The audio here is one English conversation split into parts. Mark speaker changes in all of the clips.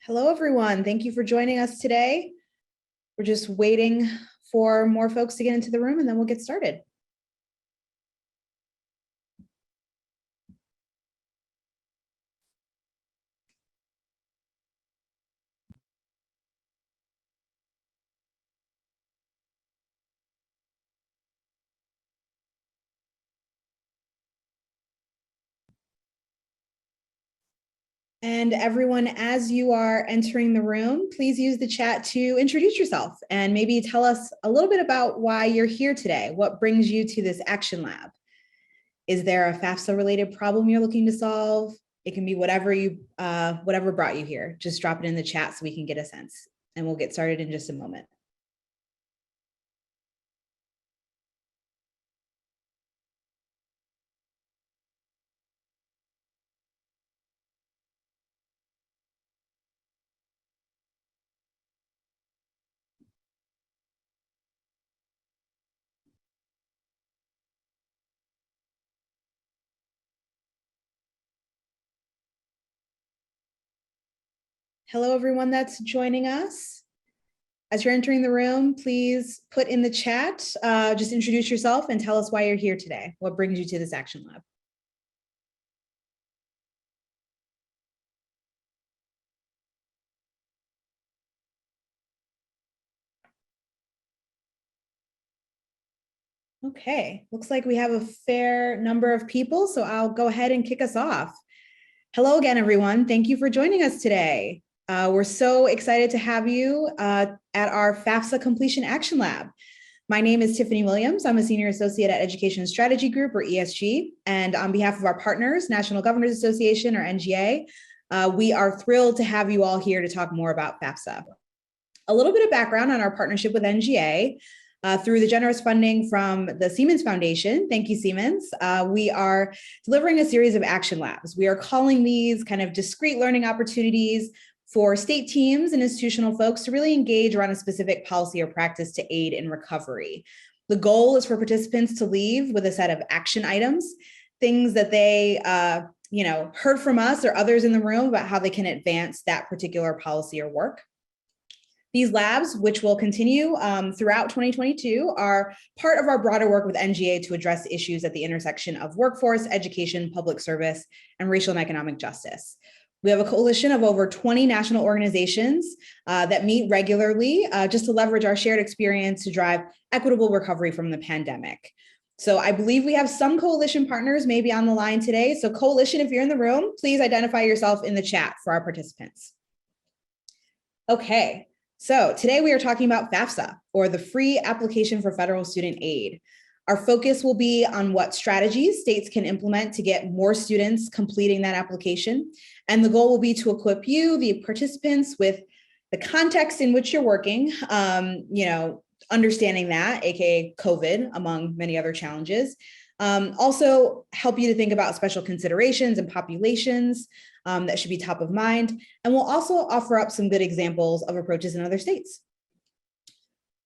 Speaker 1: Hello, everyone. Thank you for joining us today. We're just waiting for more folks to get into the room and then we'll get started. And everyone, as you are entering the room, please use the chat to introduce yourself and maybe tell us a little bit about why you're here today. What brings you to this action lab? Is there a FAFSA related problem you're looking to solve? It can be whatever brought you here. Just drop it in the chat so we can get a sense, and we'll get started in just a moment. Hello, everyone that's joining us. As you're entering the room, please put in the chat, just introduce yourself and tell us why you're here today. What brings you to this action lab? Okay, looks like we have a fair number of people, so I'll go ahead and kick us off. Hello again, everyone. Thank you for joining us today. We're so excited to have you at our FAFSA Completion Action Lab. My name is Tiffany Williams. I'm a Senior Associate at Education Strategy Group, or ESG, and on behalf of our partners, National Governors Association, or NGA, we are thrilled to have you all here to talk more about FAFSA. A little bit of background on our partnership with NGA. Through the generous funding from the Siemens Foundation, thank you, Siemens, we are delivering a series of action labs. We are calling these kind of discrete learning opportunities for state teams and institutional folks to really engage around a specific policy or practice to aid in recovery. The goal is for participants to leave with a set of action items, things that they heard from us or others in the room about how they can advance that particular policy or work. These labs, which will continue throughout 2022, are part of our broader work with NGA to address issues at the intersection of workforce, education, public service, and racial and economic justice. We have a coalition of over 20 national organizations that meet regularly just to leverage our shared experience to drive equitable recovery from the pandemic. So I believe we have some coalition partners maybe on the line today. So coalition, if you're in the room, please identify yourself in the chat for our participants. Okay. So today we are talking about FAFSA, or the Free Application for Federal Student Aid. Our focus will be on what strategies states can implement to get more students completing that application. And the goal will be to equip you, the participants, with the context in which you're working, understanding that, aka COVID, among many other challenges. Also help you to think about special considerations and populations that should be top of mind. And we'll also offer up some good examples of approaches in other states.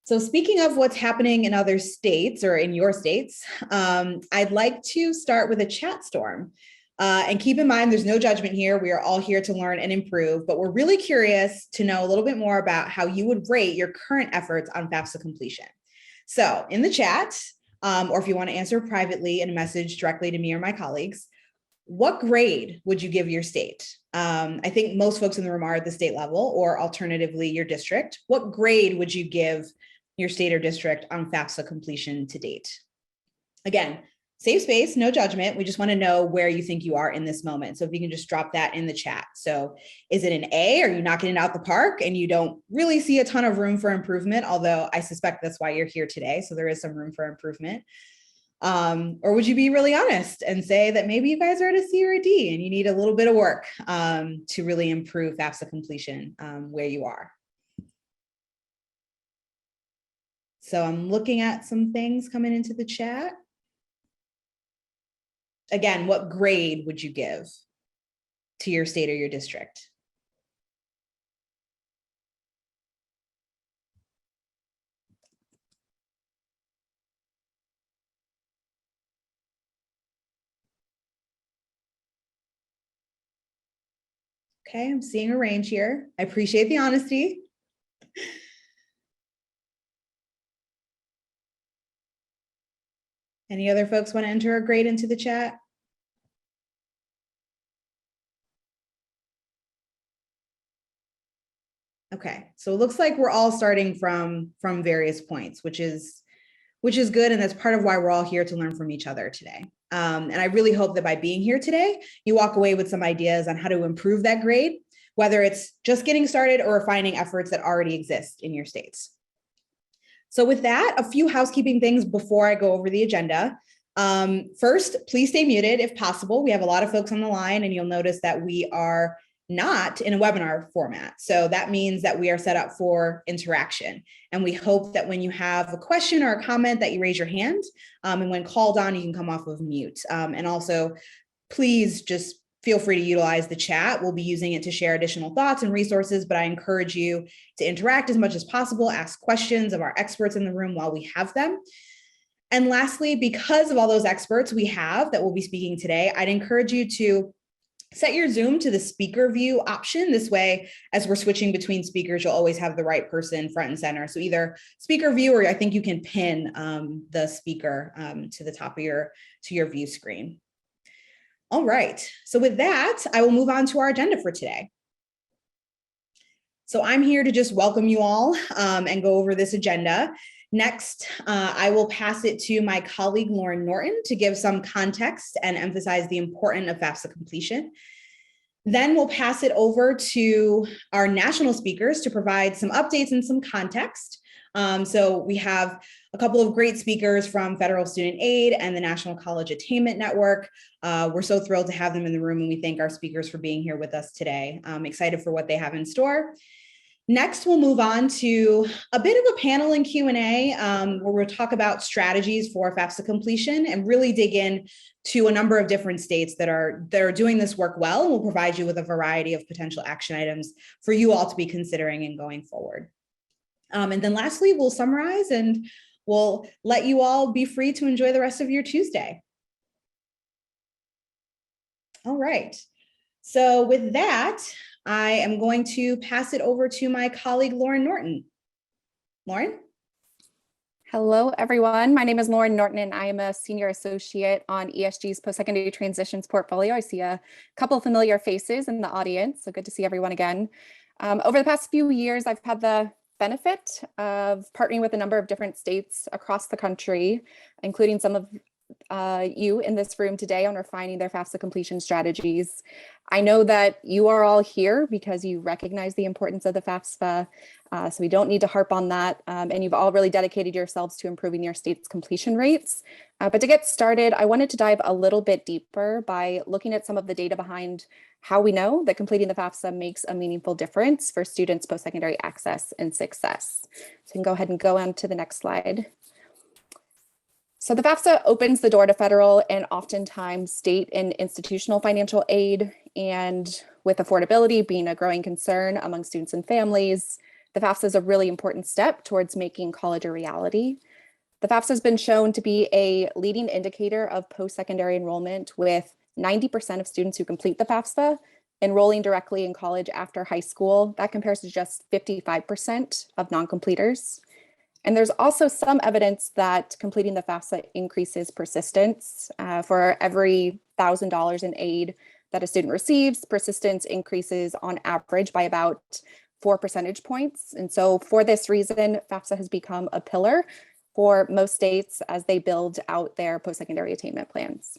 Speaker 1: So speaking of what's happening in other states or in your states, I'd like to start with a chat storm. And keep in mind, there's no judgment here. We are all here to learn and improve, but we're really curious to know a little bit more about how you would rate your current efforts on FAFSA completion. So in the chat, or if you want to answer privately in a message directly to me or my colleagues, what grade would you give your state? I think most folks in the room are at the state level, or alternatively your district. What grade would you give your state or district on FAFSA completion to date? Again, safe space, no judgment. We just want to know where you think you are in this moment. So if you can just drop that in the chat. So is it an A? Are you knocking it out the park and you don't really see a ton of room for improvement? Although I suspect that's why you're here today. So there is some room for improvement. Or would you be really honest and say that maybe you guys are at a C or a D and you need a little bit of work to really improve FAFSA completion where you are? So I'm looking at some things coming into the chat. Again, what grade would you give to your state or your district? Okay, I'm seeing a range here. I appreciate the honesty. Any other folks want to enter a grade into the chat? Okay, so it looks like we're all starting from various points, which is good, and that's part of why we're all here to learn from each other today. And I really hope that by being here today, you walk away with some ideas on how to improve that grade, whether it's just getting started or refining efforts that already exist in your states. So with that, a few housekeeping things before I go over the agenda. First, please stay muted if possible. We have a lot of folks on the line, and you'll notice that we are not in a webinar format. So that means that we are set up for interaction. And we hope that when you have a question or a comment that you raise your hand, and when called on, you can come off of mute. And also, please just feel free to utilize the chat. We'll be using it to share additional thoughts and resources, but I encourage you to interact as much as possible, ask questions of our experts in the room while we have them. And lastly, because of all those experts we have that will be speaking today, I'd encourage you to set your Zoom to the speaker view option. This way, as we're switching between speakers, you'll always have the right person front and center. So either speaker view, or I think you can pin the speaker to the top of your view screen. All right, so with that, I will move on to our agenda for today. So I'm here to just welcome you all and go over this agenda. Next, I will pass it to my colleague, Lauren Norton, to give some context and emphasize the importance of FAFSA completion. Then we'll pass it over to our national speakers to provide some updates and some context. So we have a couple of great speakers from Federal Student Aid and the National College Attainment Network. We're so thrilled to have them in the room, and we thank our speakers for being here with us today. I'm excited for what they have in store. Next, we'll move on to a bit of a panel and Q&A where we'll talk about strategies for FAFSA completion and really dig in to a number of different states that are doing this work well, and we'll provide you with a variety of potential action items for you all to be considering and going forward. And then lastly, we'll summarize and we'll let you all be free to enjoy the rest of your Tuesday. All right, so with that, I am going to pass it over to my colleague, Lauren Norton. Lauren?
Speaker 2: Hello, everyone. My name is Lauren Norton, and I am a senior associate on ESG's post-secondary transitions portfolio. I see a couple of familiar faces in the audience, so good to see everyone again. Over the past few years, I've had the benefit of partnering with a number of different states across the country, including some of you in this room today on refining their FAFSA completion strategies. I know that you are all here because you recognize the importance of the FAFSA, so we don't need to harp on that. And you've all really dedicated yourselves to improving your state's completion rates. But to get started, I wanted to dive a little bit deeper by looking at some of the data behind how we know that completing the FAFSA makes a meaningful difference for students' post-secondary access and success. So you can go ahead and go on to the next slide. So the FAFSA opens the door to federal and oftentimes state and institutional financial aid. And with affordability being a growing concern among students and families, the FAFSA is a really important step towards making college a reality. The FAFSA has been shown to be a leading indicator of post-secondary enrollment, with 90% of students who complete the FAFSA enrolling directly in college after high school. That compares to just 55% of non-completers. And there's also some evidence that completing the FAFSA increases persistence. For every $1,000 in aid that a student receives, persistence increases on average by about 4 percentage points. And so for this reason, FAFSA has become a pillar for most states as they build out their post-secondary attainment plans.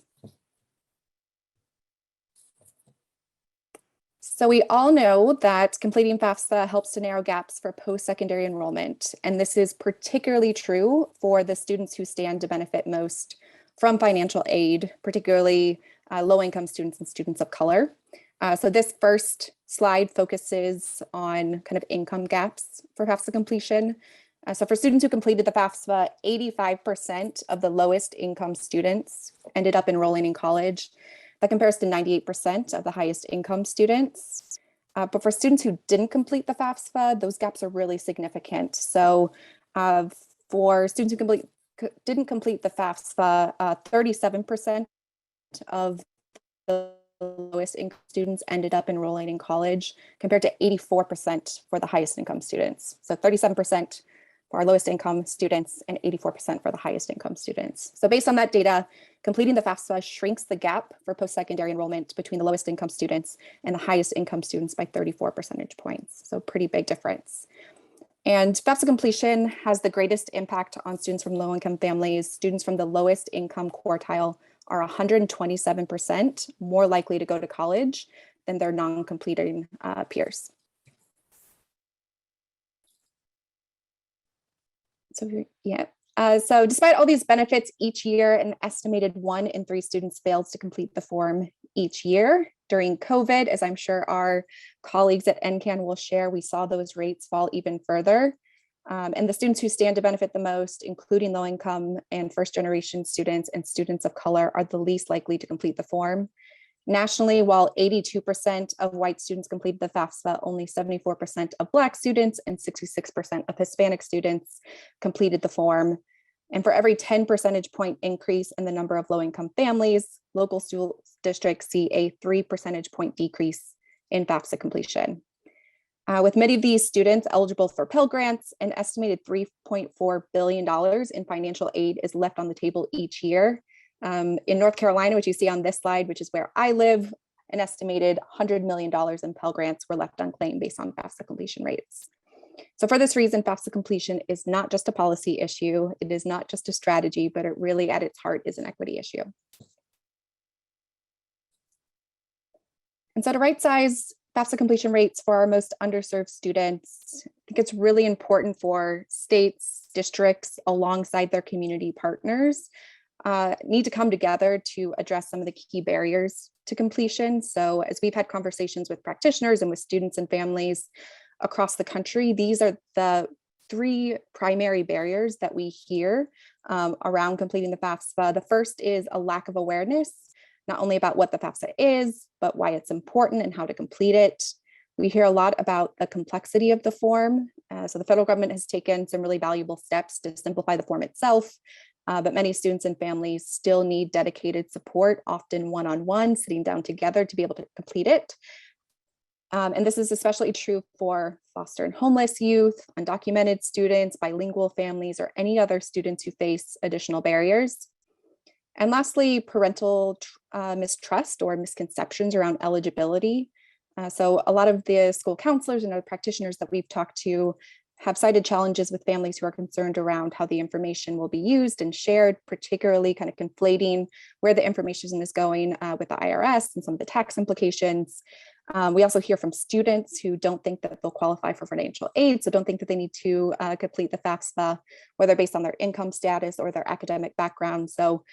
Speaker 2: So we all know that completing FAFSA helps to narrow gaps for post-secondary enrollment, and this is particularly true for the students who stand to benefit most from financial aid, particularly low-income students and students of color. So this first slide focuses on kind of income gaps for FAFSA completion. So for students who completed the FAFSA, 85% of the lowest income students ended up enrolling in college. That compares to 98% of the highest income students. But for students who didn't complete the FAFSA, those gaps are really significant. So for students who didn't complete the FAFSA, 37% of the lowest income students ended up enrolling in college, compared to 84% for the highest income students. So 37% for our lowest income students and 84% for the highest income students. So based on that data, completing the FAFSA shrinks the gap for post-secondary enrollment between the lowest income students and the highest income students by 34 percentage points. So pretty big difference. And FAFSA completion has the greatest impact on students from low-income families. Students from the lowest income quartile are 127% more likely to go to college than their non-completing peers. So yeah. So despite all these benefits, each year an estimated 1 in 3 students fails to complete the form each year. During COVID, as I'm sure our colleagues at NCAN will share, we saw those rates fall even further. And the students who stand to benefit the most, including low income and first generation students and students of color, are the least likely to complete the form. Nationally, while 82% of white students completed the FAFSA, only 74% of Black students and 66% of Hispanic students completed the form. And for every 10 percentage point increase in the number of low-income families, local school districts see a 3 percentage point decrease in FAFSA completion. With many of these students eligible for Pell Grants, an estimated $3.4 billion in financial aid is left on the table each year. In North Carolina, which you see on this slide, which is where I live, an estimated $100 million in Pell Grants were left unclaimed based on FAFSA completion rates. So for this reason, FAFSA completion is not just a policy issue, it is not just a strategy, but it really at its heart is an equity issue. And so to right size FAFSA completion rates for our most underserved students, I think it's really important for states, districts, alongside their community partners, need to come together to address some of the key barriers to completion. So as we've had conversations with practitioners and with students and families across the country, these are the 3 primary barriers that we hear around completing the FAFSA. The first is a lack of awareness, not only about what the FAFSA is, but why it's important and how to complete it. We hear a lot about the complexity of the form. So the federal government has taken some really valuable steps to simplify the form itself, but many students and families still need dedicated support, often one-on-one, sitting down together to be able to complete it. And this is especially true for foster and homeless youth, undocumented students, bilingual families, or any other students who face additional barriers. And lastly, parental mistrust or misconceptions around eligibility. So a lot of the school counselors and other practitioners that we've talked to have cited challenges with families who are concerned around how the information will be used and shared, particularly kind of conflating where the information is going with the IRS and some of the tax implications. We also hear from students who don't think that they'll qualify for financial aid, so don't think that they need to complete the FAFSA, whether based on their income status or their academic background. So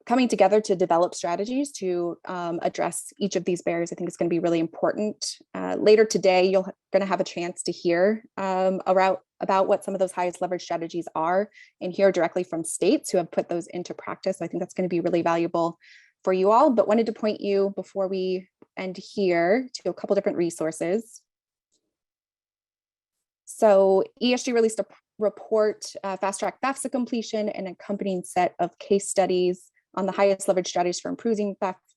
Speaker 2: coming together to develop strategies to address each of these barriers, I think is going to be really important. Later today, you're going to have a chance to hear about what some of those highest leverage strategies are and hear directly from states who have put those into practice. So I think that's going to be really valuable for you all, but wanted to point you before we end here to a couple different resources. So ESG released a report, Fast Track FAFSA Completion, and an accompanying set of case studies on the highest leverage strategies for improving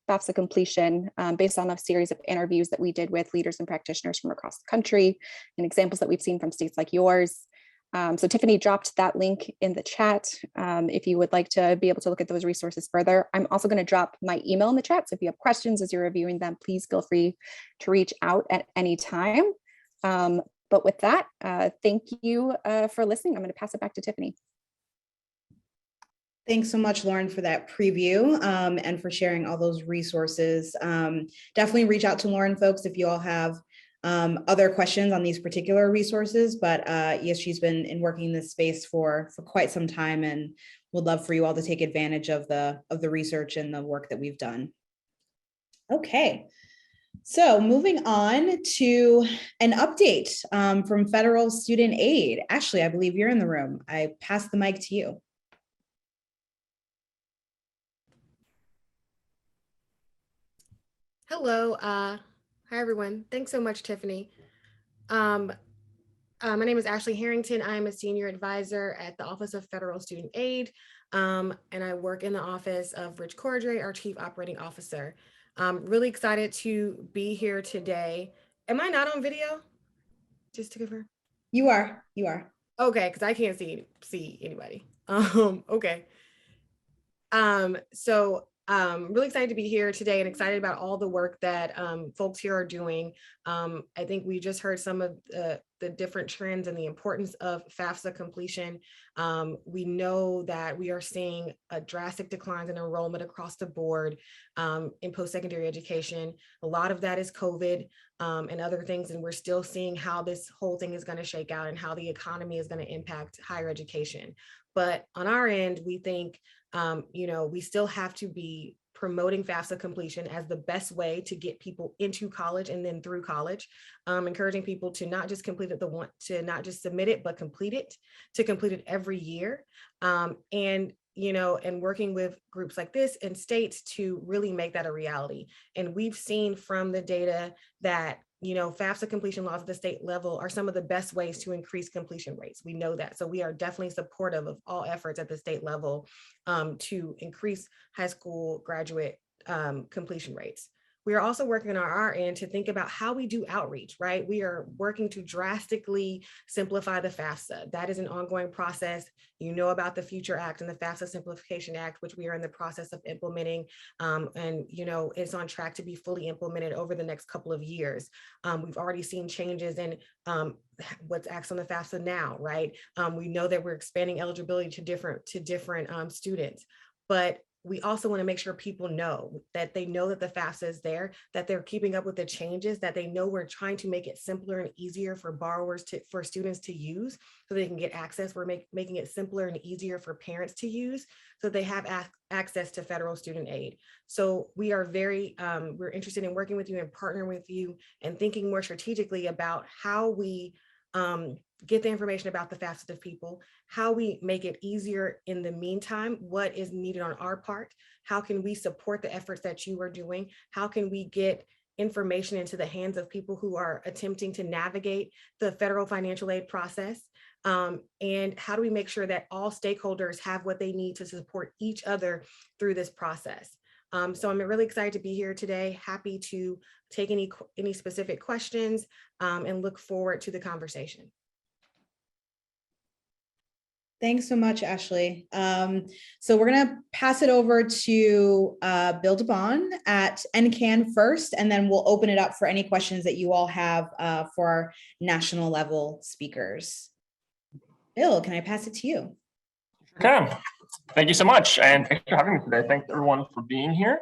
Speaker 2: FAFSA completion based on a series of interviews that we did with leaders and practitioners from across the country and examples that we've seen from states like yours. So Tiffany dropped that link in the chat if you would like to be able to look at those resources further. I'm also going to drop my email in the chat. So if you have questions as you're reviewing them, please feel free to reach out at any time. But with that, thank you for listening. I'm going to pass it back to Tiffany.
Speaker 1: Thanks so much, Lauren, for that preview and for sharing all those resources. Definitely reach out to Lauren, folks, if you all have other questions on these particular resources, but ESG's been working in this space for quite some time and would love for you all to take advantage of the research and the work that we've done. Okay, so moving on to an update from Federal Student Aid. Ashley, I believe you're in the room. I pass the mic to you.
Speaker 3: Hello, hi everyone. Thanks so much, Tiffany. My name is Ashley Harrington. I am a senior advisor at the Office of Federal Student Aid, and I work in the office of Rich Cordray, our Chief Operating Officer. I'm really excited to be here today. Am I not on video? Just to confirm.
Speaker 1: You are.
Speaker 3: Okay, because I can't see anybody. Okay. Really excited to be here today and excited about all the work that folks here are doing. I think we just heard some of the different trends and the importance of FAFSA completion. We know that we are seeing a drastic declines in enrollment across the board in post-secondary education. A lot of that is COVID and other things, and we're still seeing how this whole thing is going to shake out and how the economy is going to impact higher education. But on our end, we think we still have to be promoting FAFSA completion as the best way to get people into college and then through college, encouraging people to not just complete it, to not just submit it, but complete it, to complete it every year. And working with groups like this and states to really make that a reality. And we've seen from the data that FAFSA completion laws at the state level are some of the best ways to increase completion rates. We know that. So we are definitely supportive of all efforts at the state level to increase high school graduate completion rates. We are also working on our end to think about how we do outreach, right? We are working to drastically simplify the FAFSA. That is an ongoing process. You know about the Future Act and the FAFSA Simplification Act, which we are in the process of implementing. It's on track to be fully implemented over the next couple of years. We've already seen changes in what's asked on the FAFSA now, right? We know that we're expanding eligibility to different students, but we also want to make sure people know that they know that the FAFSA is there, that they're keeping up with the changes, that they know we're trying to make it simpler and easier for for students to use so they can get access. We're making it simpler and easier for parents to use so they have access to federal student aid. So we are we're interested in working with you and partnering with you and thinking more strategically about how we get the information about the FAFSA to people, how we make it easier in the meantime, what is needed on our part, how can we support the efforts that you are doing, how can we get information into the hands of people who are attempting to navigate the federal financial aid process, and how do we make sure that all stakeholders have what they need to support each other through this process. So I'm really excited to be here today, happy to take any specific questions and look forward to the conversation.
Speaker 1: Thanks so much, Ashley. So we're going to pass it over to Bill Devon at NCAN first, and then we'll open it up for any questions that you all have for our national level speakers. Bill, can I pass it to you?
Speaker 4: Okay. Thank you so much. And thanks for having me today. Thanks everyone for being here.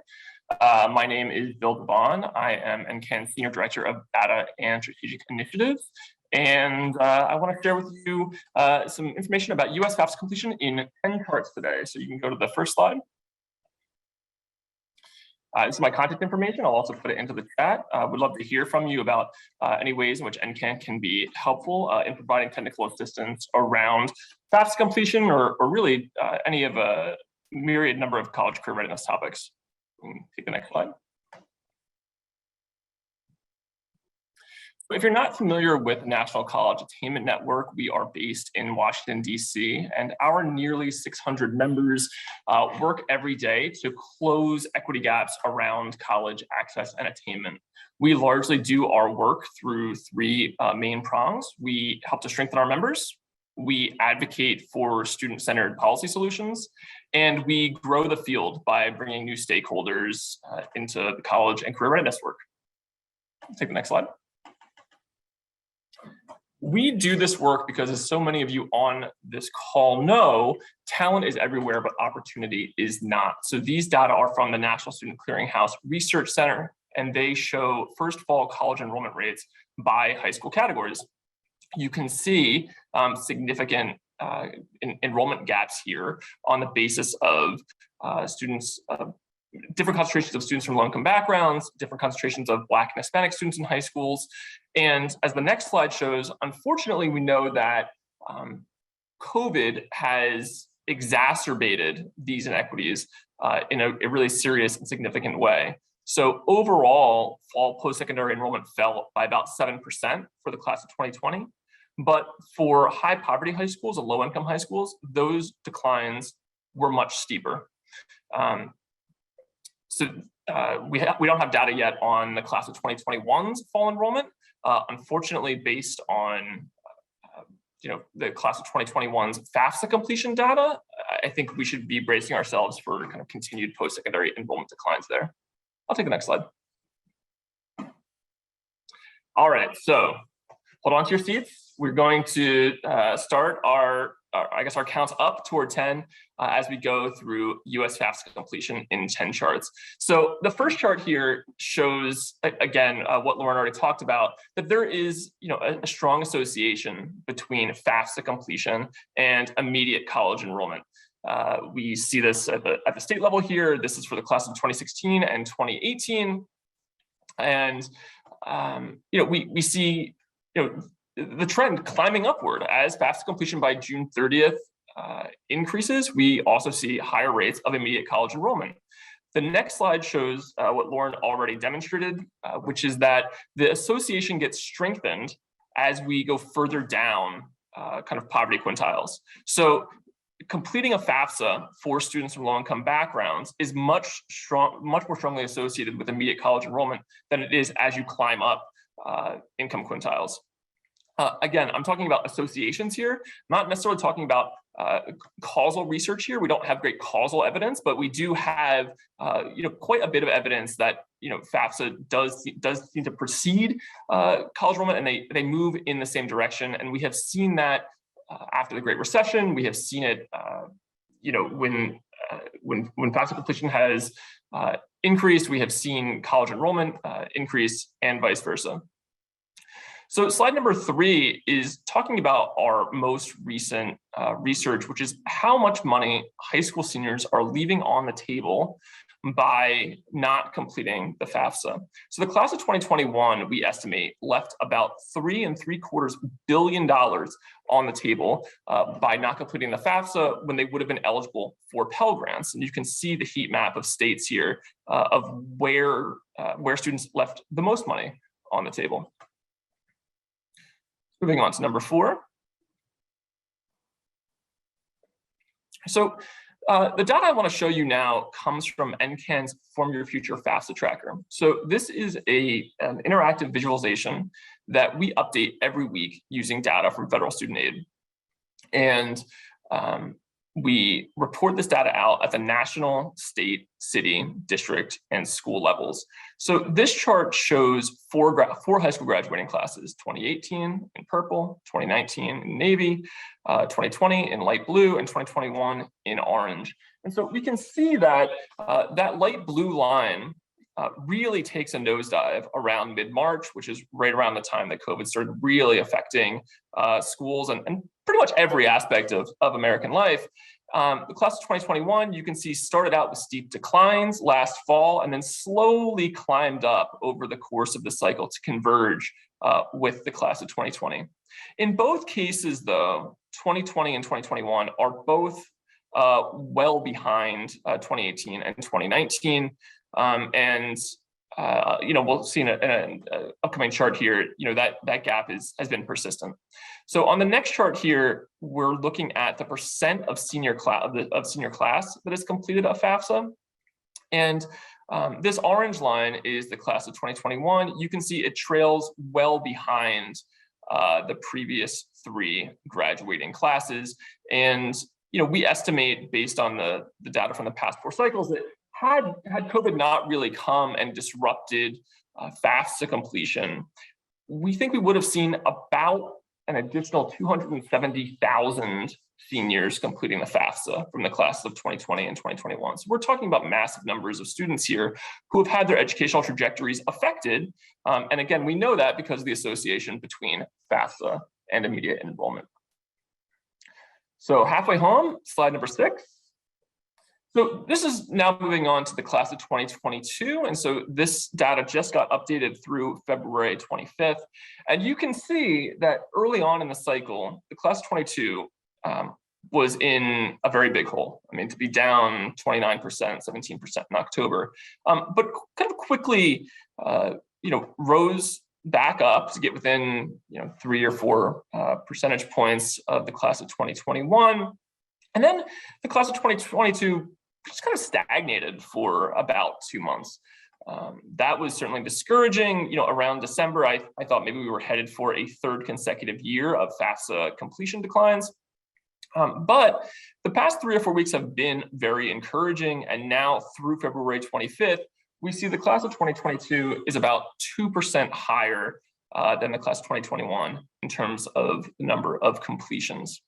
Speaker 4: My name is Bill Devon. I am NCAN Senior Director of Data and Strategic Initiatives. And I want to share with you some information about US FAFSA completion in 10 charts today. So you can go to the first slide. This is my contact information. I'll also put it into the chat. Would love to hear from you about any ways in which NCAN can be helpful in providing technical assistance around FAFSA completion or really any of a myriad number of college career readiness topics. Take the next slide. If you're not familiar with National College Attainment Network, we are based in Washington, D.C., and our nearly 600 members work every day to close equity gaps around college access and attainment. We largely do our work through three main prongs. We help to strengthen our members, we advocate for student-centered policy solutions, and we grow the field by bringing new stakeholders into the college and career readiness work. Take the next slide. We do this work because, as so many of you on this call know, talent is everywhere, but opportunity is not. So these data are from the National Student Clearinghouse Research Center, and they show first fall college enrollment rates by high school categories. You can see significant enrollment gaps here on the basis of students, different concentrations of students from low-income backgrounds, different concentrations of Black and Hispanic students in high schools. And as the next slide shows, unfortunately, we know that COVID has exacerbated these inequities in a really serious and significant way. So overall, fall post-secondary enrollment fell by about 7% for the class of 2020. But for high poverty high schools and low-income high schools, those declines were much steeper. So we don't have data yet on the class of 2021's fall enrollment. Unfortunately, based on the class of 2021's FAFSA completion data, I think we should be bracing ourselves for kind of continued post-secondary enrollment declines there. I'll take the next slide. All right, so hold on to your seats. We're going to start our counts up toward 10 as we go through US FAFSA completion in 10 charts. So the first chart here shows, again, what Lauren already talked about, that there is a strong association between FAFSA completion and immediate college enrollment. We see this at the state level here. This is for the class of 2016 and 2018. And we see the trend climbing upward as FAFSA completion by June 30th increases. We also see higher rates of immediate college enrollment. The next slide shows what Lauren already demonstrated, which is that the association gets strengthened as we go further down kind of poverty quintiles. So completing a FAFSA for students from low-income backgrounds is much more strongly associated with immediate college enrollment than it is as you climb up income quintiles. Again, I'm talking about associations here, not necessarily talking about causal research here. We don't have great causal evidence, but we do have quite a bit of evidence that FAFSA does seem to precede college enrollment, and they move in the same direction. And we have seen that after the Great Recession. We have seen it when FAFSA completion has increased, we have seen college enrollment increase, and vice versa. So slide number 3 is talking about our most recent research, which is how much money high school seniors are leaving on the table by not completing the FAFSA. So the class of 2021, we estimate, left about $3.75 billion on the table by not completing the FAFSA when they would have been eligible for Pell Grants. And you can see the heat map of states here of where students left the most money on the table. Moving on to number 4. So the data I want to show you now comes from NCAN's Form Your Future FAFSA Tracker. So this is an interactive visualization that we update every week using data from federal student aid. And we report this data out at the national, state, city, district, and school levels. So this chart shows four high school graduating classes: 2018 in purple, 2019 in navy, 2020 in light blue, and 2021 in orange. And so we can see that that light blue line really takes a nosedive around mid-March, which is right around the time that COVID started really affecting schools and pretty much every aspect of American life. The class of 2021, you can see, started out with steep declines last fall and then slowly climbed up over the course of the cycle to converge with the class of 2020. In both cases, though, 2020 and 2021 are both well behind 2018 and 2019. We'll see in an upcoming chart here, that gap has been persistent. So on the next chart here, we're looking at the percent of senior class that has completed a FAFSA. And this orange line is the class of 2021. You can see it trails well behind the previous 3 graduating classes. And we estimate, based on the data from the past 4 cycles, that had COVID not really come and disrupted FAFSA completion, we think we would have seen about an additional 270,000 seniors completing the FAFSA from the classes of 2020 and 2021. So we're talking about massive numbers of students here who have had their educational trajectories affected. And again, we know that because of the association between FAFSA and immediate enrollment. So halfway home, slide number 6. So this is now moving on to the class of 2022. And so this data just got updated through February 25th. And you can see that early on in the cycle, the class of 22 was in a very big hole. I mean, to be down 29%, 17% in October, but kind of quickly, rose back up to get within, 3 or 4 percentage points of the class of 2021. And then the class of 2022 just kind of stagnated for about 2 months. That was certainly discouraging. You know, around December, I thought maybe we were headed for a third consecutive year of FAFSA completion declines. But the past 3 or 4 weeks have been very encouraging. And now through February 25th, we see the class of 2022 is about 2% higher than the class of 2021 in terms of the number of completions.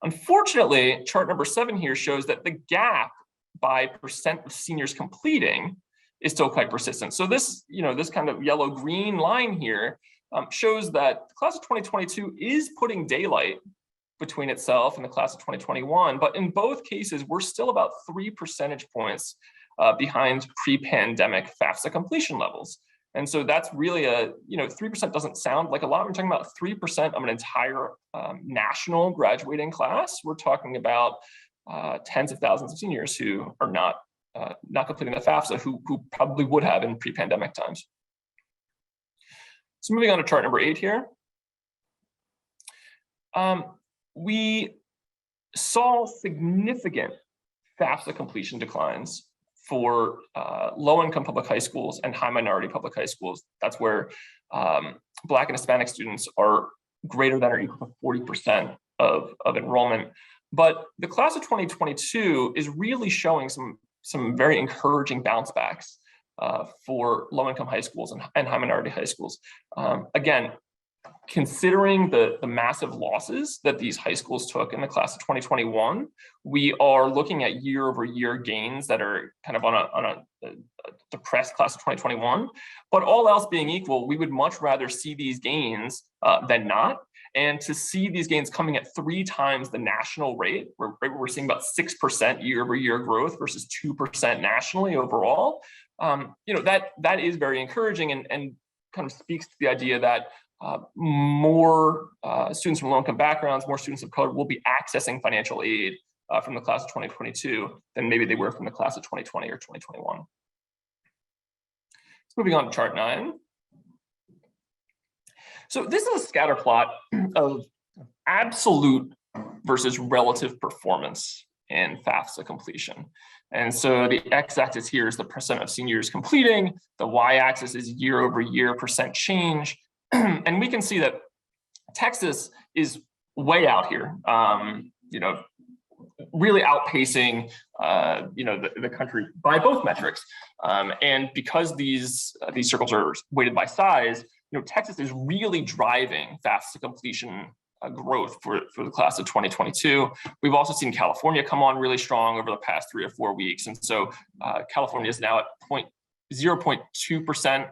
Speaker 4: Unfortunately, chart number 7 here shows that the gap by percent of seniors completing is still quite persistent. So this, this kind of yellow-green line here shows that the class of 2022 is putting daylight between itself and the class of 2021, but in both cases, we're still about 3 percentage points behind pre-pandemic FAFSA completion levels. And so that's really 3% doesn't sound like a lot. We're talking about 3% of an entire national graduating class. We're talking about tens of thousands of seniors who are not completing the FAFSA, who probably would have in pre-pandemic times. So moving on to chart number 8 here. We saw significant FAFSA completion declines for low-income public high schools and high-minority public high schools. That's where Black and Hispanic students are greater than or equal to 40% of enrollment. But the class of 2022 is really showing some very encouraging bounce backs for low-income high schools and high-minority high schools. Again, considering the massive losses that these high schools took in the class of 2021, we are looking at year-over-year gains that are kind of on a depressed class of 2021. But all else being equal, we would much rather see these gains than not. And to see these gains coming at 3 times the national rate, we're seeing about 6% year-over-year growth versus 2% nationally overall. That is very encouraging and kind of speaks to the idea that more students from low-income backgrounds, more students of color will be accessing financial aid from the class of 2022 than maybe they were from the class of 2020 or 2021. Moving on to chart 9. So this is a scatter plot of absolute versus relative performance in FAFSA completion. And so the x-axis here is the percent of seniors completing, the y-axis is year-over-year percent change. And we can see that Texas is way out here, really outpacing, the country by both metrics. And because these circles are weighted by size, Texas is really driving FAFSA completion growth for the class of 2022. We've also seen California come on really strong over the past 3 or 4 weeks. And so California is now at 0.2%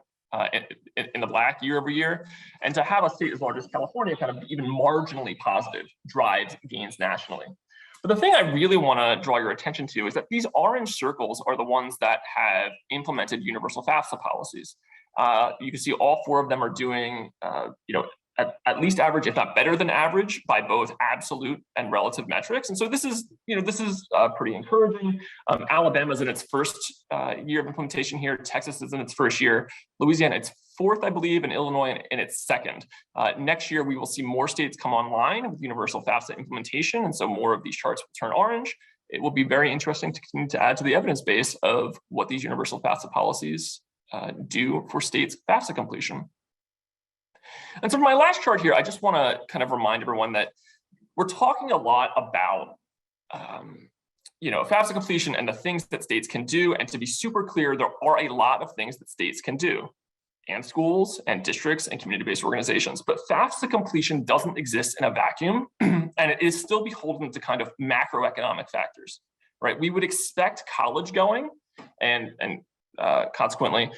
Speaker 4: in the black year over year. And to have a state as large as California kind of even marginally positive drives gains nationally. But the thing I really want to draw your attention to is that these orange circles are the ones that have implemented universal FAFSA policies. You can see all 4 of them are doing, at least average, if not better than average, by both absolute and relative metrics. And so this is pretty encouraging. Alabama's in its first year of implementation here. Texas is in its first year. Louisiana, its 4th, I believe, and Illinois in its 2nd. Next year, we will see more states come online with universal FAFSA implementation, and so more of these charts will turn orange. It will be very interesting to continue to add to the evidence base of what these universal FAFSA policies do for states' FAFSA completion. And so for my last chart here, I just want to kind of remind everyone that we're talking a lot about, FAFSA completion and the things that states can do. And to be super clear, there are a lot of things that states can do, and schools and districts and community-based organizations. But FAFSA completion doesn't exist in a vacuum, and it is still beholden to kind of macroeconomic factors, right? We would expect college going and consequently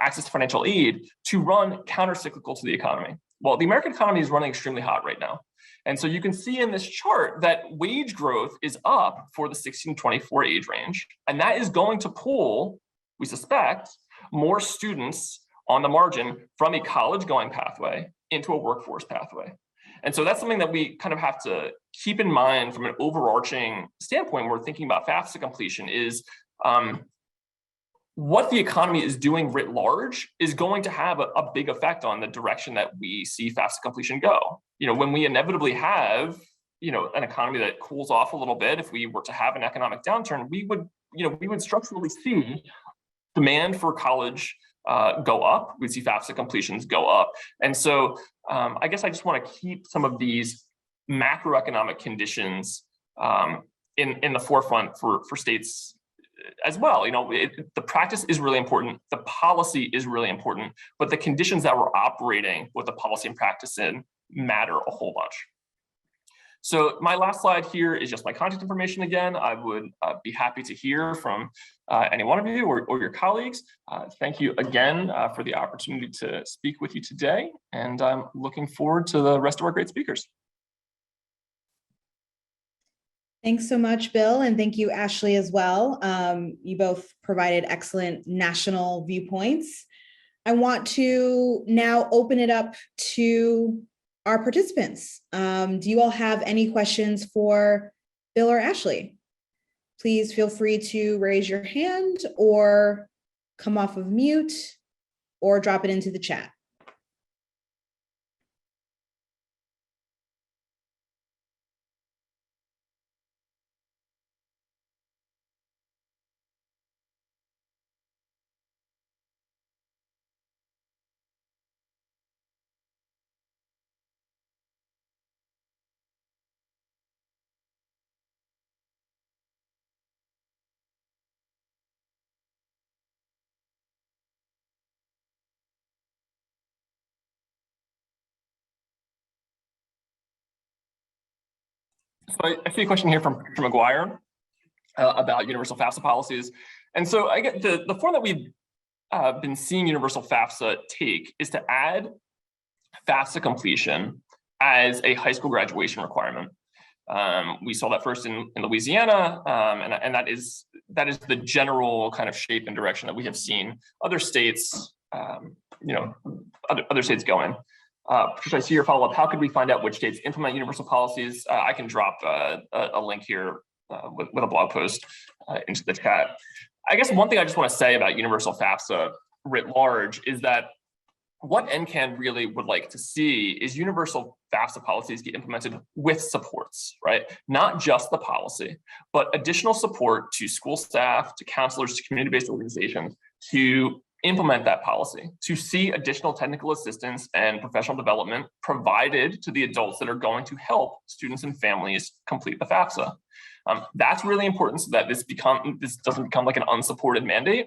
Speaker 4: access to financial aid to run counter-cyclical to the economy. Well, the American economy is running extremely hot right now. And so you can see in this chart that wage growth is up for the 16 to 24 age range. And that is going to pull, we suspect, more students on the margin from a college-going pathway into a workforce pathway. And so that's something that we kind of have to keep in mind from an overarching standpoint when we're thinking about FAFSA completion is what the economy is doing writ large is going to have a big effect on the direction that we see FAFSA completion go. When we inevitably have, an economy that cools off a little bit, if we were to have an economic downturn, we would we would structurally see demand for college go up. We'd see FAFSA completions go up. And so I guess I just want to keep some of these macroeconomic conditions in the forefront for states as well. The practice is really important. The policy is really important, but the conditions that we're operating with the policy and practice in matter a whole bunch. So my last slide here is just my contact information again. I would be happy to hear from any one of you or your colleagues. Thank you again for the opportunity to speak with you today, and I'm looking forward to the rest of our great speakers.
Speaker 1: Thanks so much, Bill, and thank you, Ashley, as well. You both provided excellent national viewpoints. I want to now open it up to our participants. Do you all have any questions for Bill or Ashley? Please feel free to raise your hand or come off of mute or drop it into the chat.
Speaker 4: So I see a question here from McGuire about universal FAFSA policies. And so I get the form that we've been seeing universal FAFSA take is to add FAFSA completion as a high school graduation requirement. We saw that first in Louisiana, and that is the general kind of shape and direction that we have seen other states, other states go in. Patricia, I see your follow-up. How could we find out which states implement universal policies? I can drop a link here with a blog post into the chat. I guess one thing I just want to say about universal FAFSA writ large is that what NCAN really would like to see is universal FAFSA policies get implemented with supports, right? Not just the policy, but additional support to school staff, to counselors, to community-based organizations to implement that policy, to see additional technical assistance and professional development provided to the adults that are going to help students and families complete the FAFSA. That's really important so that this doesn't become like an unsupported mandate.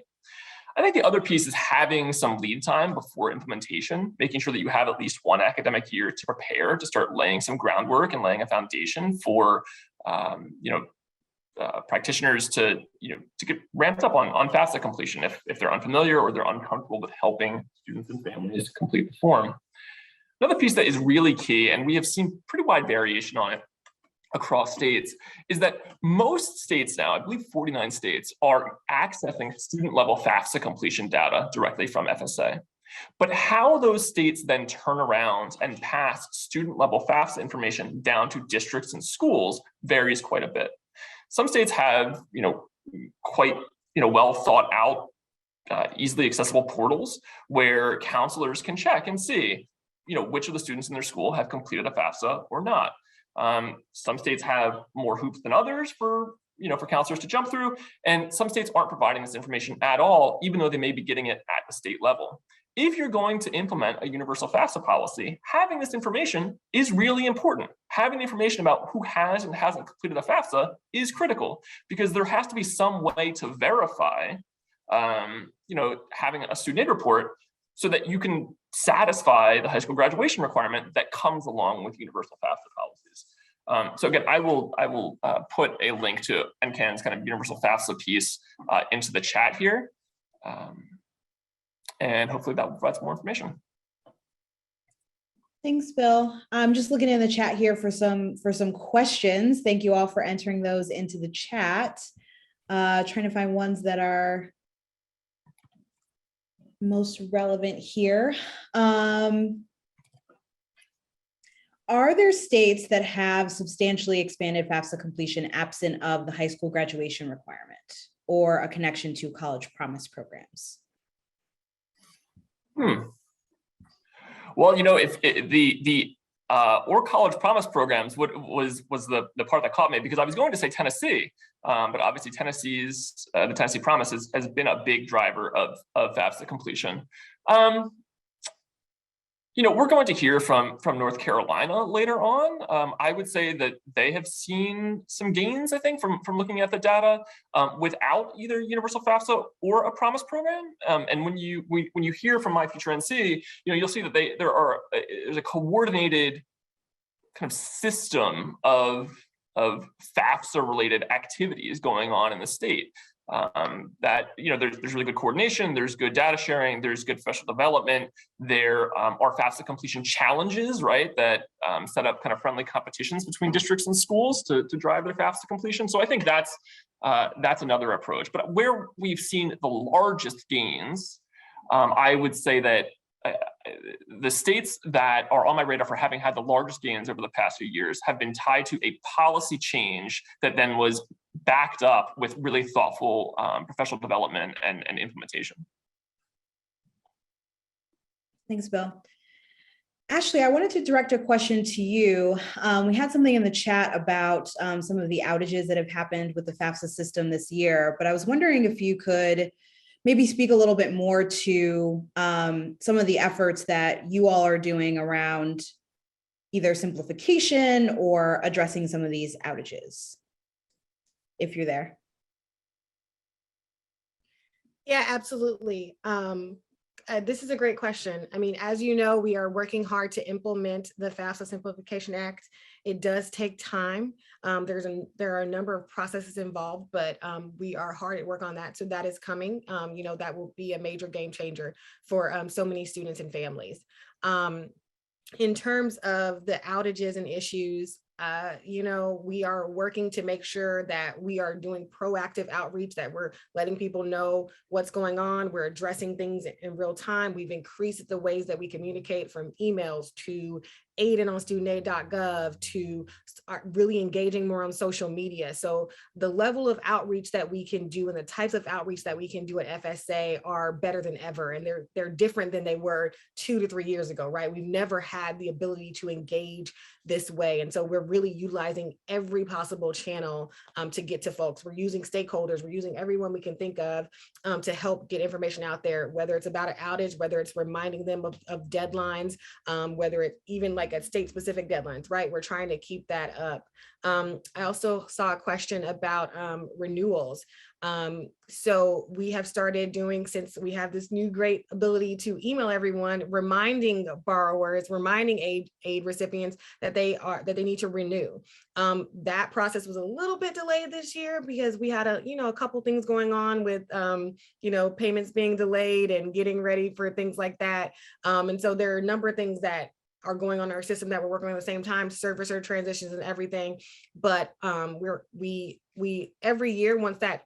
Speaker 4: I think the other piece is having some lead time before implementation, making sure that you have at least one academic year to prepare, to start laying some groundwork and laying a foundation for practitioners to get ramped up on FAFSA completion if they're unfamiliar or they're uncomfortable with helping students and families complete the form. Another piece that is really key, and we have seen pretty wide variation on it across states, is that most states now, I believe 49 states, are accessing student level FAFSA completion data directly from FSA. But how those states then turn around and pass student level FAFSA information down to districts and schools varies quite a bit. Some states have, quite, well thought out, easily accessible portals where counselors can check and see, which of the students in their school have completed a FAFSA or not. Some states have more hoops than others for counselors to jump through, and some states aren't providing this information at all, even though they may be getting it at the state level. If you're going to implement a universal FAFSA policy, having this information is really important. Having the information about who has and hasn't completed a FAFSA is critical, because there has to be some way to verify, having a student aid report so that you can satisfy the high school graduation requirement that comes along with universal FAFSA policies. So again, I will put a link to NCAN's kind of universal FAFSA piece into the chat here. And hopefully that will provide some more information.
Speaker 1: Thanks, Bill. I'm just looking in the chat here for some questions. Thank you all for entering those into the chat. Trying to find ones that are most relevant here. Are there states that have substantially expanded FAFSA completion absent of the high school graduation requirement or a connection to college promise programs?
Speaker 4: Well, if the or college promise programs was the part that caught me, because I was going to say Tennessee, but obviously the Tennessee Promise has been a big driver of FAFSA completion. We're going to hear from North Carolina later on. I would say that they have seen some gains, I think, from looking at the data without either universal FAFSA or a promise program. And when you hear from My Future NC, you'll see that there's a coordinated kind of system of FAFSA-related activities going on in the state. That there's really good coordination, there's good data sharing, there's good professional development. There are FAFSA completion challenges, right, that set up kind of friendly competitions between districts and schools to drive their FAFSA completion. So I think that's another approach. But where we've seen the largest gains, I would say that the states that are on my radar for having had the largest gains over the past few years have been tied to a policy change that then was backed up with really thoughtful professional development and implementation.
Speaker 1: Thanks, Bill. Ashley, I wanted to direct a question to you. We had something in the chat about some of the outages that have happened with the FAFSA system this year, but I was wondering if you could maybe speak a little bit more to some of the efforts that you all are doing around either simplification or addressing some of these outages, if you're there.
Speaker 3: Yeah, absolutely. This is a great question. I mean, as you know, we are working hard to implement the FAFSA Simplification Act. It does take time. There are a number of processes involved, but we are hard at work on that. So that is coming. That will be a major game changer for so many students and families. In terms of the outages and issues, we are working to make sure that we are doing proactive outreach, that we're letting people know what's going on. We're addressing things in real time. We've increased the ways that we communicate, from emails to aid on studentaid.gov to really engaging more on social media. So the level of outreach that we can do and the types of outreach that we can do at FSA are better than ever. And they're different than they were 2 to 3 years ago, right? We've never had the ability to engage this way. And so we're really utilizing every possible channel to get to folks. We're using stakeholders, we're using everyone we can think of to help get information out there, whether it's about an outage, whether it's reminding them of deadlines, whether it's even like at state specific deadlines, right? We're trying to keep that up. I also saw a question about renewals. So we have started doing, since we have this new great ability to email everyone, reminding borrowers, reminding aid recipients that they need to renew. That process was a little bit delayed this year because we had a couple things going on with payments being delayed and getting ready for things like that. And so there are a number of things that are going on in our system that we're working on at the same time, servicer transitions and everything. But we every year, once that,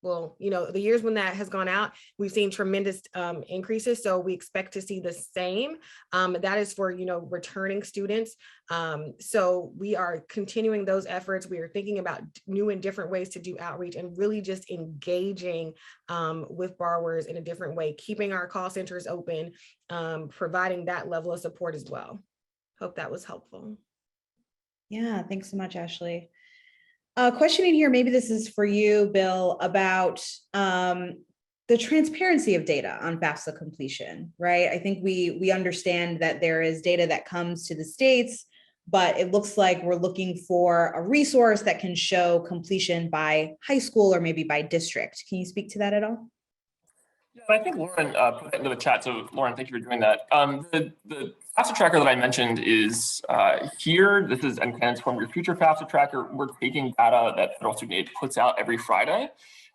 Speaker 3: the years when that has gone out, we've seen tremendous increases. So we expect to see the same. That is for, returning students. So we are continuing those efforts. We are thinking about new and different ways to do outreach and really just engaging with borrowers in a different way, keeping our call centers open, providing that level of support as well. Hope that was helpful.
Speaker 1: Yeah, thanks so much, Ashley. Question in here, maybe this is for you, Bill, about the transparency of data on FAFSA completion, right? I think we understand that there is data that comes to the states, but it looks like we're looking for a resource that can show completion by high school or maybe by district. Can you speak to that at all?
Speaker 4: Yeah, I think Lauren put that into the chat. So Lauren, thank you for doing that. The FAFSA tracker that I mentioned is here. This is NCAN's From Your Future FAFSA tracker. We're taking data that Federal Student Aid puts out every Friday,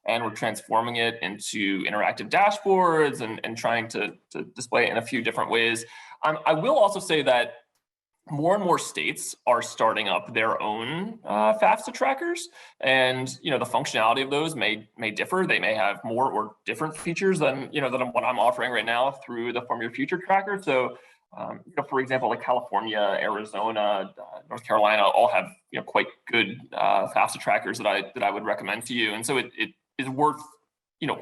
Speaker 4: and we're transforming it into interactive dashboards and trying to display it in a few different ways. I will also say that more and more states are starting up their own FAFSA trackers, and the functionality of those may differ. They may have more or different features than than what I'm offering right now through the From Your Future tracker. So, for example, like California, Arizona, North Carolina, all have quite good FAFSA trackers that I would recommend to you. And so it is worth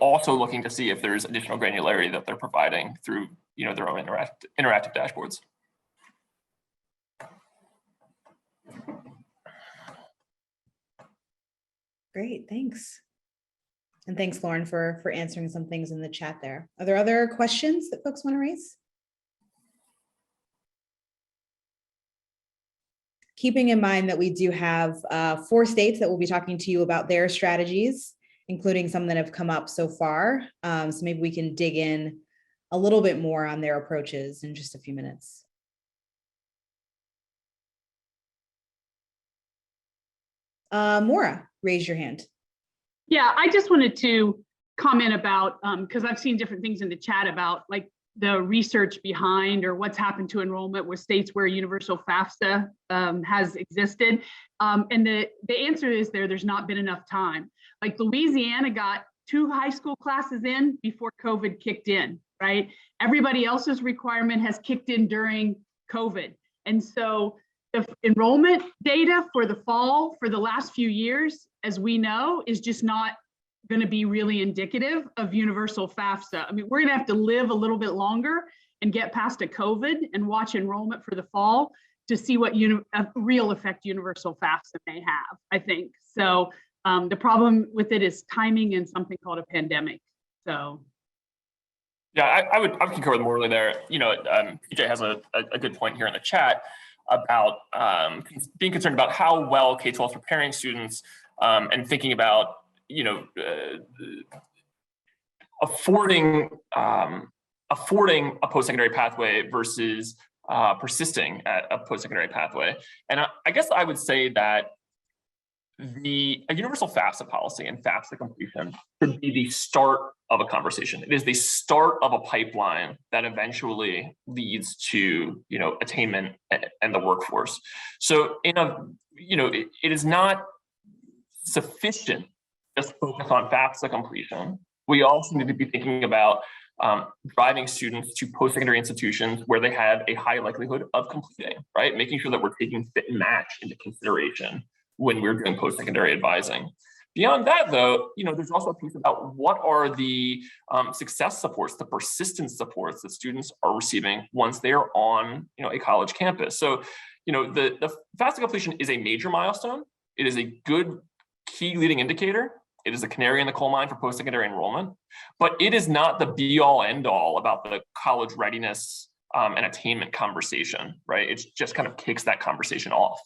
Speaker 4: also looking to see if there's additional granularity that they're providing through their own interactive dashboards.
Speaker 1: Great, thanks. And thanks, Lauren, for answering some things in the chat there. Are there other questions that folks want to raise? Keeping in mind that we do have 4 states that will be talking to you about their strategies, including some that have come up so far. So maybe we can dig in a little bit more on their approaches in just a few minutes. Maura, raise your hand.
Speaker 5: Yeah, I just wanted to comment about, because I've seen different things in the chat about like the research behind or what's happened to enrollment with states where universal FAFSA has existed. And the answer is there's not been enough time. Like Louisiana got 2 high school classes in before COVID kicked in, right? Everybody else's requirement has kicked in during COVID. And so the enrollment data for the fall for the last few years, as we know, is just not going to be really indicative of universal FAFSA. I mean, we're going to have to live a little bit longer and get past a COVID and watch enrollment for the fall to see what real effect universal FAFSA may have, I think. So the problem with it is timing and something called a pandemic. So.
Speaker 4: Yeah, I would concur with Morley there. You know, PJ has a good point here in the chat about being concerned about how well K-12 is preparing students and thinking about, you know, affording a post-secondary pathway versus persisting at a post-secondary pathway. And I guess I would say that a universal FAFSA policy and FAFSA completion should be the start of a conversation. It is the start of a pipeline that eventually leads to, you know, attainment and the workforce. So it is not sufficient just focus on FAFSA completion. We also need to be thinking about driving students to post-secondary institutions where they have a high likelihood of completing, right? Making sure that we're taking fit and match into consideration when we're doing post-secondary advising. Beyond that, though, you know, there's also a piece about what are the success supports, the persistence supports that students are receiving once they are on, you know, a college campus. So, you know, the FAFSA completion is a major milestone. It is a good key leading indicator. It is a canary in the coal mine for post-secondary enrollment, but it is not the be-all end-all about the college readiness and attainment conversation, right? It just kind of kicks that conversation off.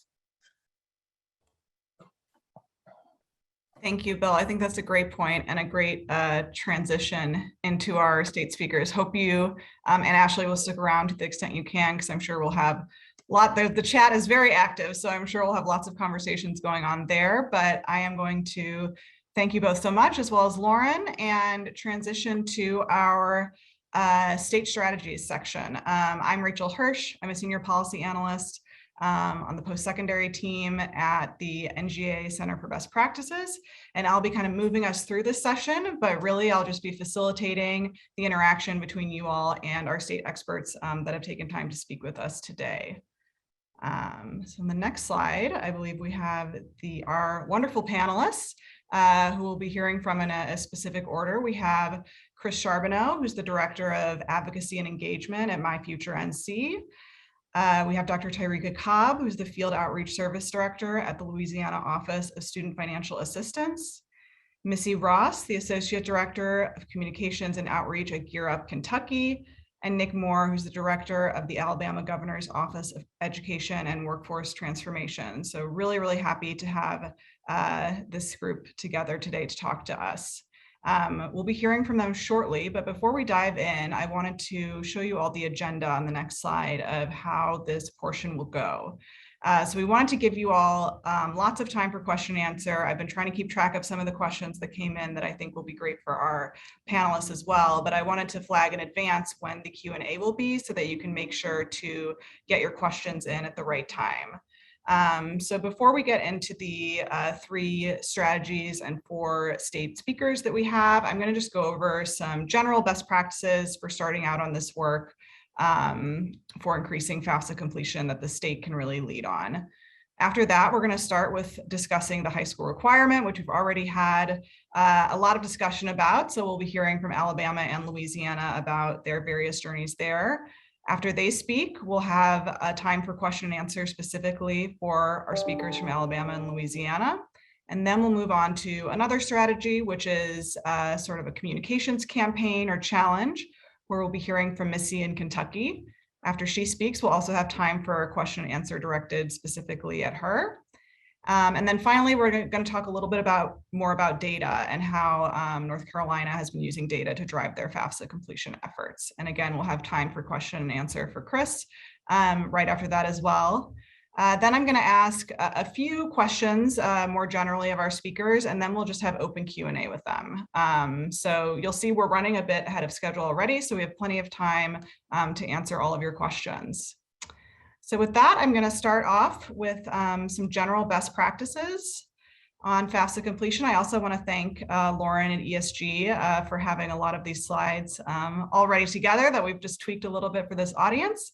Speaker 6: Thank you, Bill. I think that's a great point and a great transition into our state speakers. Hope you and Ashley will stick around to the extent you can, because I'm sure we'll have the chat is very active, so I'm sure we'll have lots of conversations going on there, but I am going to thank you both so much, as well as Lauren, and transition to our state strategies section. I'm Rachel Hirsch. I'm a senior policy analyst on the post-secondary team at the NGA Center for Best Practices. And I'll be kind of moving us through this session, but really I'll just be facilitating the interaction between you all and our state experts that have taken time to speak with us today. So in the next slide, I believe we have our wonderful panelists who we'll be hearing from in a specific order. We have Chris Charbonneau, who's the Director of Advocacy and Engagement at My Future NC. We have Dr. Tyreka Cobb, who's the Field Outreach Service Director at the Louisiana Office of Student Financial Assistance. Missy Ross, the Associate Director of Communications and Outreach at Gear Up Kentucky. And Nick Moore, who's the Director of the Alabama Governor's Office of Education and Workforce Transformation. So really, really happy to have this group together today to talk to us. We'll be hearing from them shortly, but before we dive in, I wanted to show you all the agenda on the next slide of how this portion will go. So we wanted to give you all lots of time for question and answer. I've been trying to keep track of some of the questions that came in that I think will be great for our panelists as well, but I wanted to flag in advance when the Q&A will be so that you can make sure to get your questions in at the right time. So before we get into the 3 strategies and 4 state speakers that we have, I'm going to just go over some general best practices for starting out on this work for increasing FAFSA completion that the state can really lead on. After that, we're going to start with discussing the high school requirement, which we've already had a lot of discussion about. So we'll be hearing from Alabama and Louisiana about their various journeys there. After they speak, we'll have a time for question and answer specifically for our speakers from Alabama and Louisiana. And then we'll move on to another strategy, which is sort of a communications campaign or challenge, where we'll be hearing from Missy in Kentucky. After she speaks, we'll also have time for a question and answer directed specifically at her. And then finally, we're going to talk a little bit more about data and how North Carolina has been using data to drive their FAFSA completion efforts. And again, we'll have time for question and answer for Chris right after that as well. Then I'm going to ask a few questions more generally of our speakers, and then we'll just have open Q&A with them. So you'll see we're running a bit ahead of schedule already, so we have plenty of time to answer all of your questions. So with that, I'm going to start off with some general best practices on FAFSA completion. I also want to thank Lauren and ESG for having a lot of these slides already together that we've just tweaked a little bit for this audience.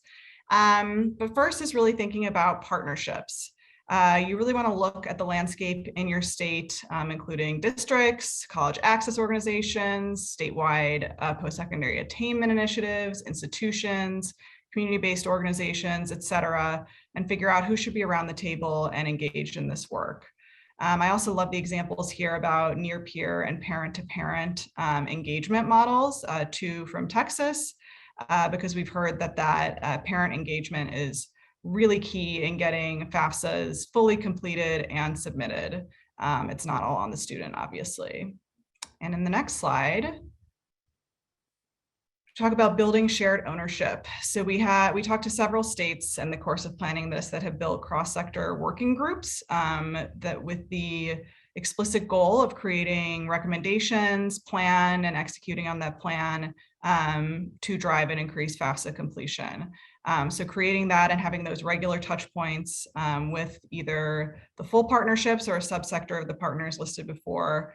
Speaker 6: But first is really thinking about partnerships. You really want to look at the landscape in your state, including districts, college access organizations, statewide post-secondary attainment initiatives, institutions, community-based organizations, et cetera, and figure out who should be around the table and engaged in this work. I also love the examples here about near-peer and parent-to-parent engagement models, two from Texas, because we've heard that parent engagement is really key in getting FAFSAs fully completed and submitted. It's not all on the student, obviously. And in the next slide, talk about building shared ownership. So we talked to several states in the course of planning this that have built cross-sector working groups that with the explicit goal of creating recommendations, plan, and executing on that plan to drive and increase FAFSA completion. So creating that and having those regular touch points with either the full partnerships or a subsector of the partners listed before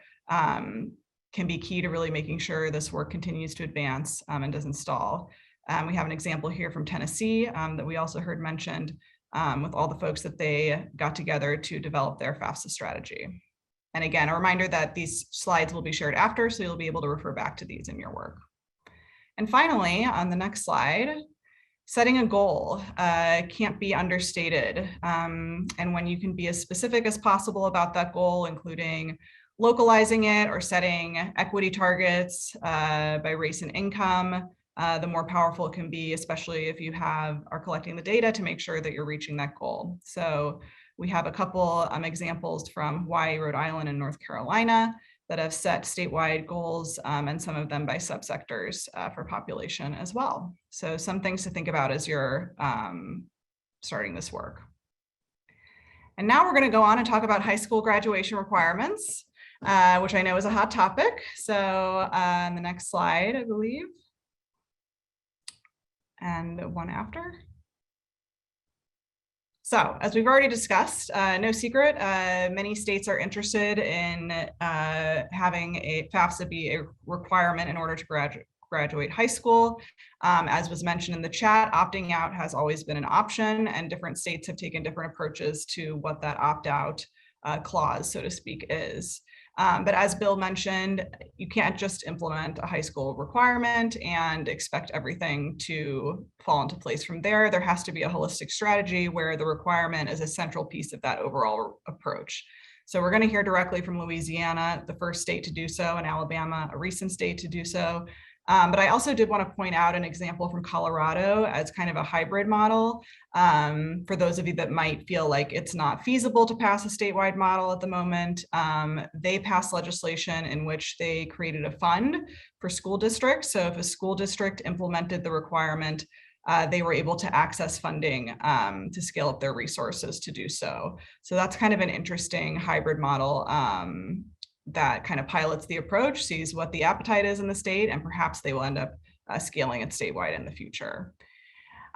Speaker 6: can be key to really making sure this work continues to advance and doesn't stall. We have an example here from Tennessee that we also heard mentioned with all the folks that they got together to develop their FAFSA strategy. And again, a reminder that these slides will be shared after, so you'll be able to refer back to these in your work. And finally, on the next slide, setting a goal can't be understated. And when you can be as specific as possible about that goal, including localizing it or setting equity targets by race and income, the more powerful it can be, especially if you are collecting the data to make sure that you're reaching that goal. So we have a couple examples from Hawaii, Rhode Island, and North Carolina that have set statewide goals and some of them by subsectors for population as well. So some things to think about as you're starting this work. And now we're going to go on and talk about high school graduation requirements, which I know is a hot topic. So on the next slide, I believe, and one after. So as we've already discussed, no secret, many states are interested in having a FAFSA be a requirement in order to graduate high school. As was mentioned in the chat, opting out has always been an option, and different states have taken different approaches to what that opt-out clause, so to speak, is. But as Bill mentioned, you can't just implement a high school requirement and expect everything to fall into place from there. There has to be a holistic strategy where the requirement is a central piece of that overall approach. So we're going to hear directly from Louisiana, the first state to do so, and Alabama, a recent state to do so. But I also did want to point out an example from Colorado as kind of a hybrid model for those of you that might feel like it's not feasible to pass a statewide model at the moment. They passed legislation in which they created a fund for school districts. So if a school district implemented the requirement, they were able to access funding to scale up their resources to do so. So that's kind of an interesting hybrid model that kind of pilots the approach, sees what the appetite is in the state, and perhaps they will end up scaling it statewide in the future.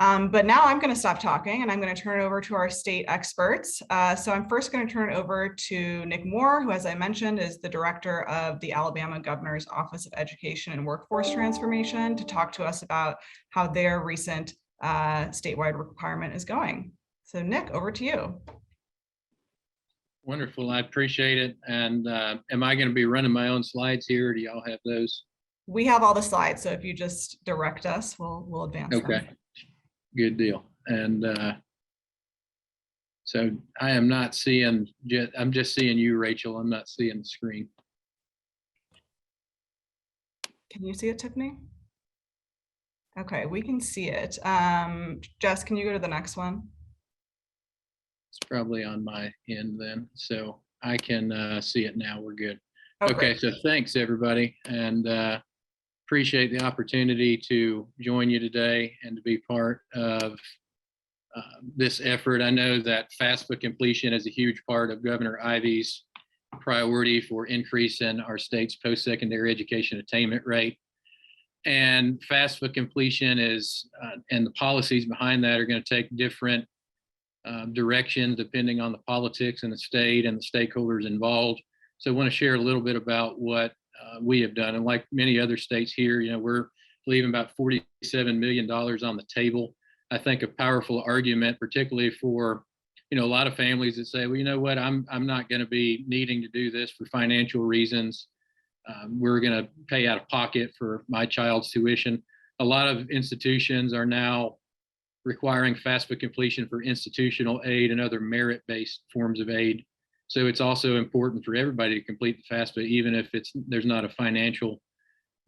Speaker 6: But now I'm going to stop talking and I'm going to turn it over to our state experts. So I'm first going to turn it over to Nick Moore, who, as I mentioned, is the director of the Alabama Governor's Office of Education and Workforce Transformation, to talk to us about how their recent statewide requirement is going. So Nick, over to you.
Speaker 7: Wonderful, I appreciate it. And am I going to be running my own slides here, or do y'all have those?
Speaker 6: We have all the slides, so if you just direct us, we'll advance them.
Speaker 7: Okay, good deal. And So I am not seeing, I'm just seeing you, Rachel. I'm not seeing the screen.
Speaker 6: Can you see it, Tiffany? Okay, we can see it. Jess, can you go to the next one?
Speaker 7: It's probably on my end then. So I can see it now. We're good.
Speaker 6: Oh,
Speaker 7: Okay,
Speaker 6: great.
Speaker 7: so thanks everybody, and appreciate the opportunity to join you today and to be part of this effort. I know that FAFSA completion is a huge part of Governor Ivey's priority for increasing our state's post-secondary education attainment rate. And FAFSA completion is, and the policies behind that are going to take different directions depending on the politics in the state and the stakeholders involved. So I want to share a little bit about what we have done. And like many other states here, you know, we're leaving about $47 million on the table. I think a powerful argument, particularly for, you know, a lot of families that say, well, you know what, I'm not going to be needing to do this for financial reasons. We're going to pay out of pocket for my child's tuition. A lot of institutions are now requiring FAFSA completion for institutional aid and other merit-based forms of aid. So it's also important for everybody to complete the FAFSA, even if there's not a financial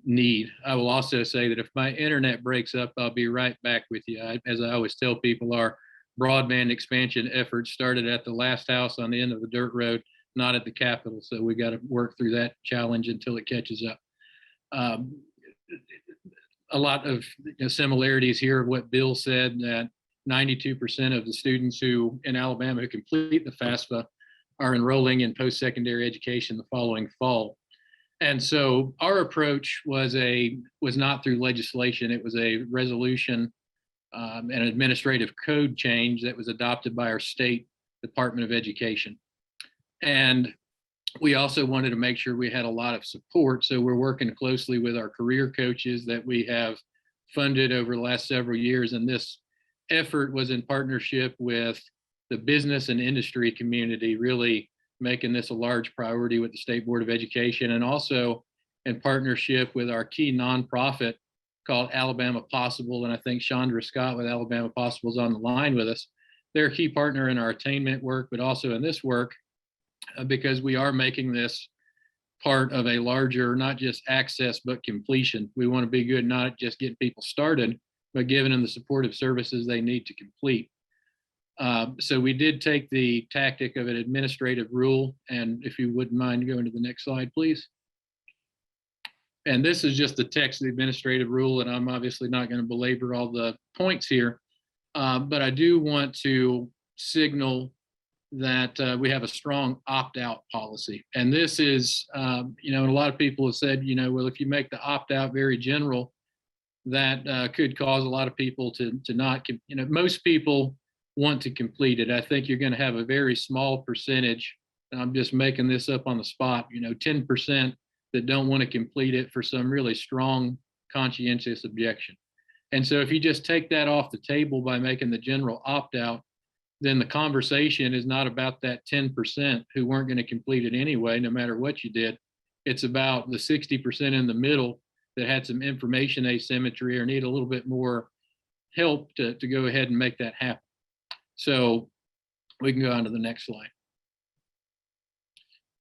Speaker 7: need. I will also say that if my internet breaks up, I'll be right back with you. As I always tell people, our broadband expansion efforts started at the last house on the end of the dirt road, not at the Capitol. So we got to work through that challenge until it catches up. A lot of similarities here of what Bill said, that 92% of the students who in Alabama who complete the FAFSA are enrolling in post-secondary education the following fall. And so our approach was not through legislation. It was a resolution, an administrative code change that was adopted by our state Department of Education. And we also wanted to make sure we had a lot of support. So we're working closely with our career coaches that we have funded over the last several years. And this effort was in partnership with the business and industry community, really making this a large priority with the State Board of Education, and also in partnership with our key nonprofit called Alabama Possible. And I think Chandra Scott with Alabama Possible is on the line with us. They're a key partner in our attainment work, but also in this work, because we are making this part of a larger, not just access, but completion. We want to be good, not just getting people started, but giving them the supportive services they need to complete. So we did take the tactic of an administrative rule. And if you wouldn't mind going to the next slide, please. And this is just the text of the administrative rule, and I'm obviously not going to belabor all the points here, but I do want to signal that we have a strong opt-out policy. And this is, you know, and a lot of people have said, you know, well, if you make the opt-out very general, that could cause a lot of people to not, you know, most people want to complete it. I think you're going to have a very small percentage, and I'm just making this up on the spot, you know, 10% that don't want to complete it for some really strong conscientious objection. And so if you just take that off the table by making the general opt-out, then the conversation is not about that 10% who weren't going to complete it anyway, no matter what you did. It's about the 60% in the middle that had some information asymmetry or need a little bit more help to go ahead and make that happen. So we can go on to the next slide.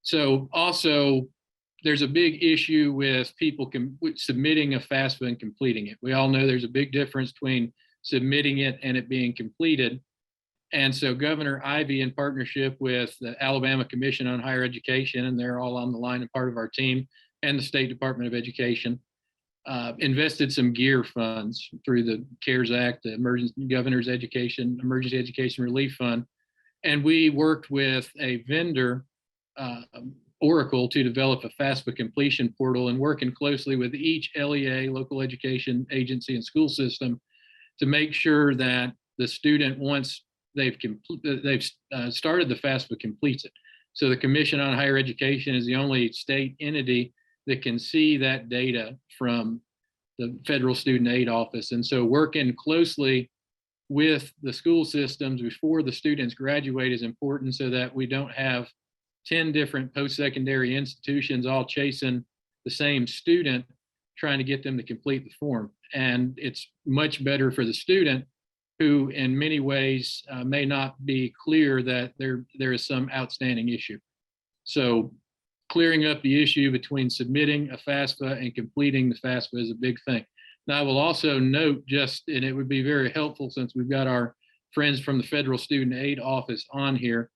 Speaker 7: So also, there's a big issue with people submitting a FAFSA and completing it. We all know there's a big difference between submitting it and it being completed. And so Governor Ivey, in partnership with the Alabama Commission on Higher Education, and they're all on the line and part of our team, and the State Department of Education, invested some GEAR funds through the CARES Act, the Governor's Emergency Education Relief Fund. And we worked with a vendor, Oracle, to develop a FAFSA completion portal, and working closely with each LEA, local education agency, and school system to make sure that the student, once they've started the FAFSA, completes it. So the Commission on Higher Education is the only state entity that can see that data from the Federal Student Aid Office. And so working closely with the school systems before the students graduate is important, so that we don't have 10 different post-secondary institutions all chasing the same student, trying to get them to complete the form. And it's much better for the student who in many ways may not be clear that there is some outstanding issue. So clearing up the issue between submitting a FAFSA and completing the FAFSA is a big thing. Now, I will also note and it would be very helpful since we've got our friends from the Federal Student Aid Office on here,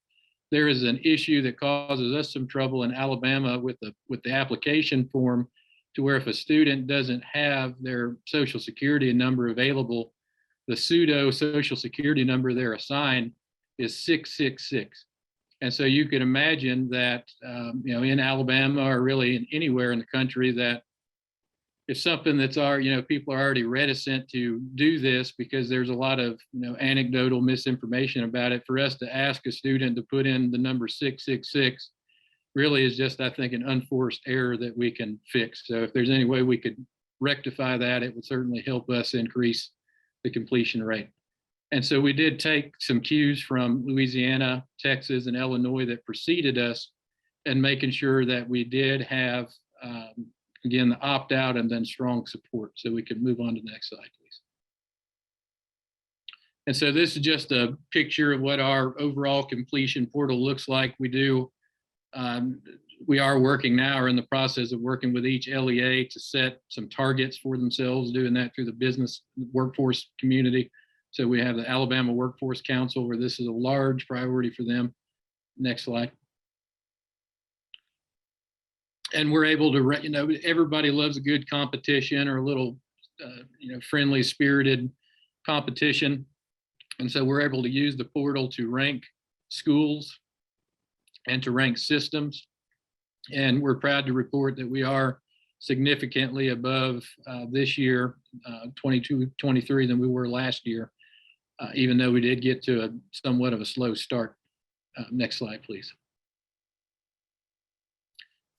Speaker 7: there is an issue that causes us some trouble in Alabama with the application form, to where if a student doesn't have their Social Security number available, the pseudo Social Security number they're assigned is 666. And so you can imagine that, in Alabama or really anywhere in the country, that if something that's people are already reticent to do this because there's a lot of, anecdotal misinformation about it, for us to ask a student to put in the number 666 really is just, I think, an unforced error that we can fix. So if there's any way we could rectify that, it would certainly help us increase the completion rate. And so we did take some cues from Louisiana, Texas, and Illinois that preceded us, and making sure that we did have, again, the opt-out and then strong support. So we could move on to the next slide, please. And so this is just a picture of what our overall completion portal looks like. We are working now, or in the process of working with each LEA to set some targets for themselves, doing that through the business workforce community. So we have the Alabama Workforce Council, where this is a large priority for them. Next slide. And we're able to, everybody loves a good competition or a little, friendly spirited competition. And so we're able to use the portal to rank schools and to rank systems. And we're proud to report that we are significantly above this year, 22-23, than we were last year, even though we did get to somewhat of a slow start. Next slide, please.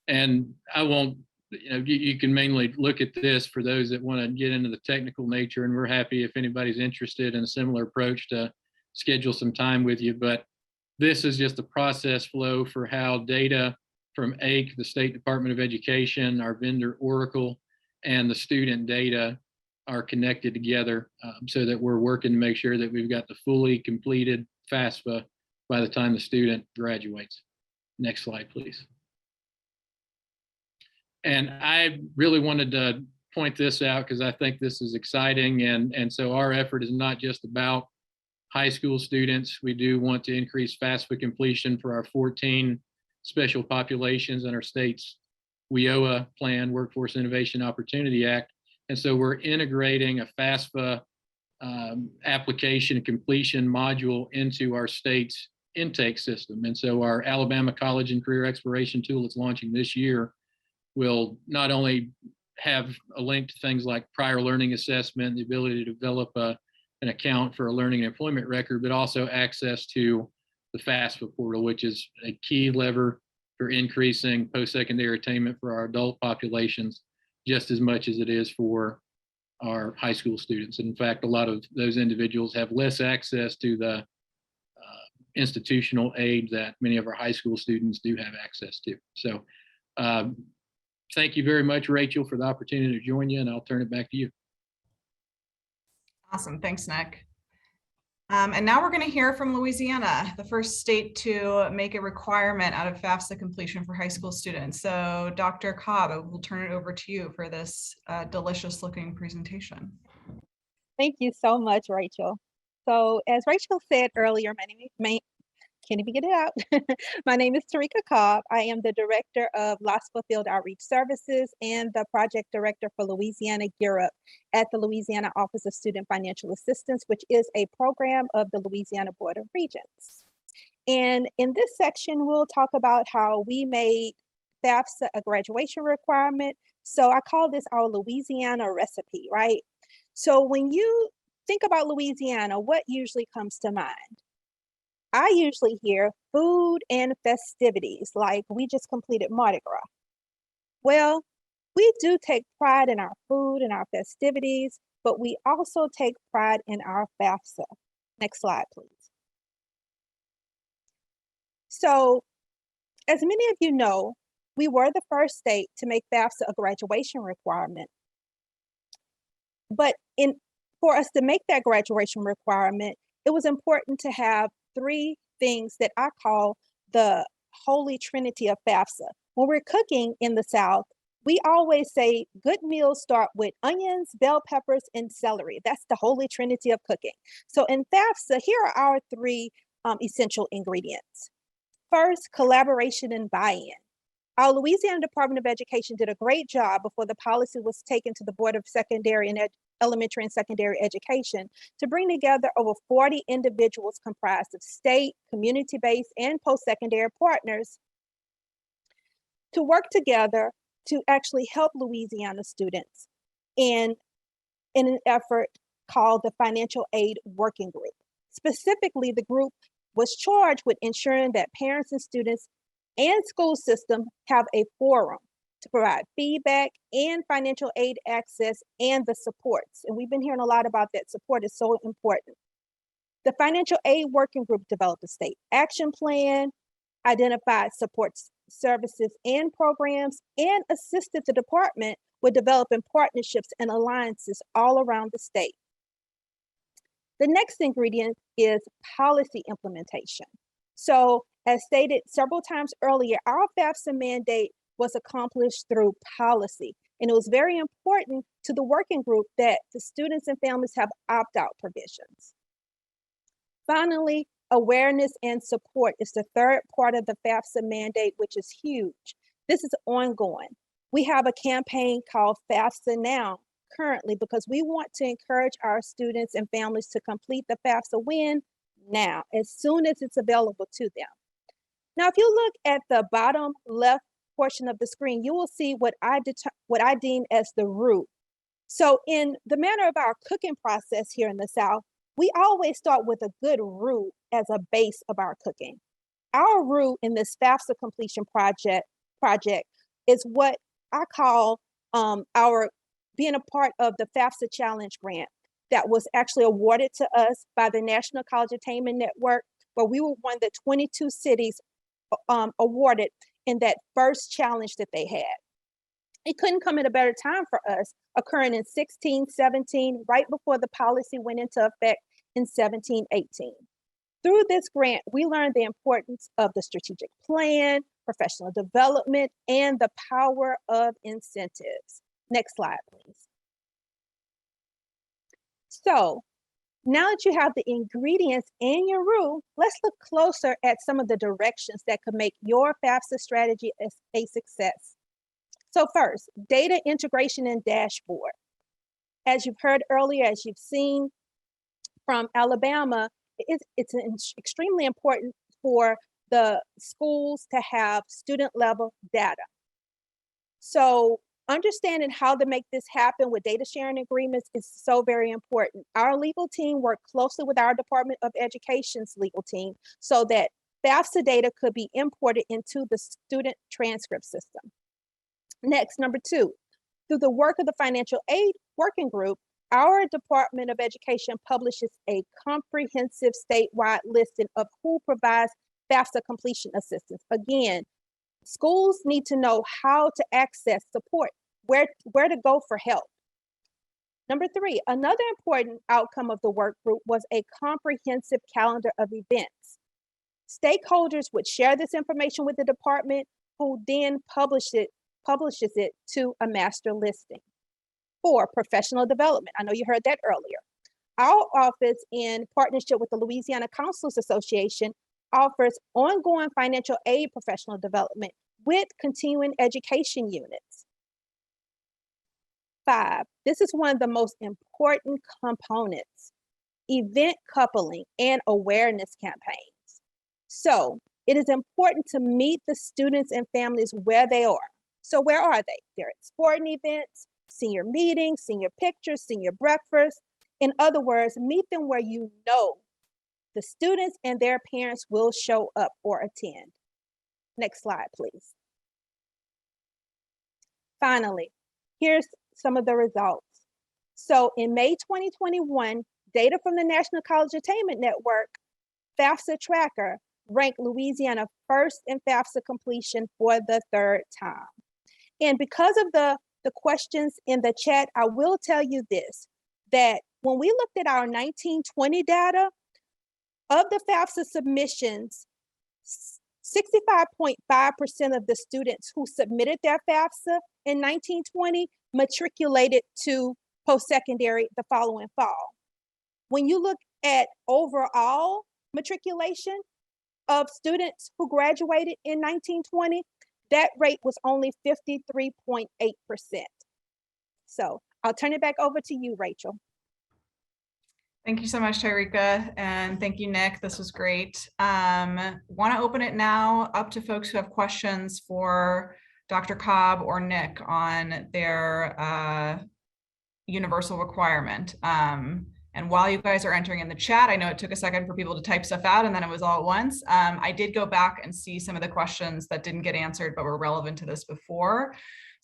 Speaker 7: And I won't, you can mainly look at this for those that want to get into the technical nature, and we're happy if anybody's interested in a similar approach to schedule some time with you. But this is just a process flow for how data from AIC, the State Department of Education, our vendor Oracle, and the student data are connected together, so that we're working to make sure that we've got the fully completed FAFSA by the time the student graduates. Next slide, please. And I really wanted to point this out because I think this is exciting. And so our effort is not just about high school students. We do want to increase FAFSA completion for our 14 special populations in our state's WIOA plan, Workforce Innovation Opportunity Act. And so we're integrating a FAFSA application completion module into our state's intake system. And so our Alabama College and Career Exploration tool that's launching this year will not only have a link to things like prior learning assessment, the ability to develop an account for a learning and employment record, but also access to the FAFSA portal, which is a key lever for increasing post-secondary attainment for our adult populations, just as much as it is for our high school students. And in fact, a lot of those individuals have less access to the institutional aid that many of our high school students do have access to. So thank you very much, Rachel, for the opportunity to join you, and I'll turn it back to you.
Speaker 6: Awesome. Thanks, Nick. And now we're going to hear from Louisiana, the first state to make a requirement out of FAFSA completion for high school students. So Dr. Cobb, I will turn it over to you for this delicious looking presentation.
Speaker 8: Thank you so much, Rachel. So as Rachel said earlier, can't even get it out. My name is Tarika Cobb. I am the Director of Lost Fulfilled Outreach Services and the Project Director for Louisiana Gear Up at the Louisiana Office of Student Financial Assistance, which is a program of the Louisiana Board of Regents. And in this section, we'll talk about how we made FAFSA a graduation requirement. So I call this our Louisiana recipe, right? So when you think about Louisiana, what usually comes to mind? I usually hear food and festivities, like we just completed Mardi Gras. Well, we do take pride in our food and our festivities, but we also take pride in our FAFSA. Next slide, please. So, as many of you know, we were the first state to make FAFSA a graduation requirement. But in For us to make that graduation requirement, it was important to have three things that I call the holy trinity of FAFSA. When we're cooking in the South, we always say good meals start with onions, bell peppers, and celery. That's the holy trinity of cooking. So in FAFSA, here are our three essential ingredients. First, collaboration and buy-in. Our Louisiana Department of Education did a great job before the policy was taken to the Board of Secondary and Elementary and Secondary Education to bring together over 40 individuals comprised of state, community-based, and post-secondary partners to work together to actually help Louisiana students in an effort called the Financial Aid Working Group. Specifically, the group was charged with ensuring that parents and students and school system have a forum to provide feedback and financial aid access and the supports. And we've been hearing a lot about that support is so important. The Financial Aid Working Group developed a state action plan, identified support services and programs, and assisted the department with developing partnerships and alliances all around the state. The next ingredient is policy implementation. So as stated several times earlier, our FAFSA mandate was accomplished through policy. And it was very important to the working group that the students and families have opt-out provisions. Finally, awareness and support is the third part of the FAFSA mandate, which is huge. This is ongoing. We have a campaign called FAFSA Now currently because we want to encourage our students and families to complete the FAFSA win now, as soon as it's available to them. Now, if you look at the bottom left portion of the screen, you will see what I deem as the root. So in the manner of our cooking process here in the South, we always start with a good root as a base of our cooking. Our root in this FAFSA completion project is what I call our being a part of the FAFSA Challenge grant that was actually awarded to us by the National College Attainment Network, where we were one of the 22 cities awarded in that first challenge that they had. It couldn't come at a better time for us, occurring in 16, 17, right before the policy went into effect in 17, 18. Through this grant, we learned the importance of the strategic plan, professional development, and the power of incentives. Next slide, please. So now that you have the ingredients in your roux, let's look closer at some of the directions that could make your FAFSA strategy a success. So first, data integration and dashboard. As you've heard earlier, as you've seen from Alabama, it's extremely important for the schools to have student level data. So understanding how to make this happen with data sharing agreements is so very important. Our legal team worked closely with our Department of Education's legal team so that FAFSA data could be imported into the student transcript system. Next, number two, through the work of the Financial Aid Working Group, our Department of Education publishes a comprehensive statewide listing of who provides FAFSA completion assistance. Again, schools need to know how to access support, where to go for help. Number three, another important outcome of the work group was a comprehensive calendar of events. Stakeholders would share this information with the department, who then publishes it to a master listing. Four, professional development. I know you heard that earlier. Our office, in partnership with the Louisiana Counselors Association, offers ongoing financial aid professional development with continuing education units. Five, this is one of the most important components, event coupling and awareness campaigns. So it is important to meet the students and families where they are. So where are they? They're at sporting events, senior meetings, senior pictures, senior breakfast. In other words, meet them where you know the students and their parents will show up or attend. Next slide, please. Finally, here's some of the results. So in May 2021, data from the National College Attainment Network, FAFSA Tracker, ranked Louisiana first in FAFSA completion for the third time. And because of the questions in the chat, I will tell you this, that When we looked at our 1920 data, of the FAFSA submissions, 65.5% of the students who submitted their FAFSA in 1920 matriculated to post-secondary the following fall. When you look at overall matriculation of students who graduated in 1920, that rate was only 53.8%. So I'll turn it back over to you, Rachel.
Speaker 6: Thank you so much, Tyreka, and thank you, Nick. This was great. Want to open it now up to folks who have questions for Dr. Cobb or Nick on their universal requirement. And while you guys are entering in the chat, I know it took a second for people to type stuff out and then it was all at once. I did go back and see some of the questions that didn't get answered but were relevant to this before.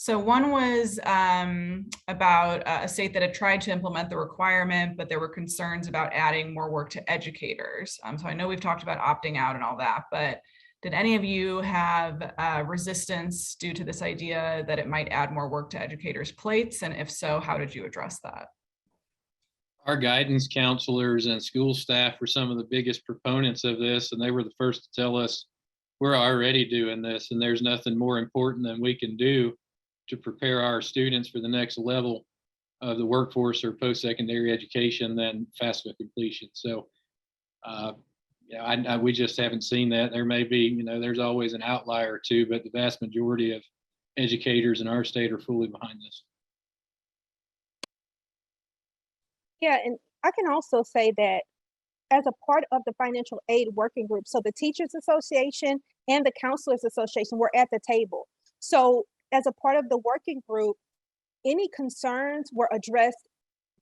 Speaker 6: So one was about a state that had tried to implement the requirement, but there were concerns about adding more work to educators. So I know we've talked about opting out and all that, but did any of you have resistance due to this idea that it might add more work to educators' plates? And if so, how did you address that?
Speaker 7: Our guidance counselors and school staff were some of the biggest proponents of this, and they were the first to tell us we're already doing this and there's nothing more important than we can do to prepare our students for the next level of the workforce or post-secondary education than FAFSA completion. So yeah, we just haven't seen that. There may be, there's always an outlier or two, but the vast majority of educators in our state are fully behind this.
Speaker 8: Yeah, and I can also say that as a part of the financial aid working group, so the Teachers Association and the Counselors Association were at the table. So as a part of the working group, any concerns were addressed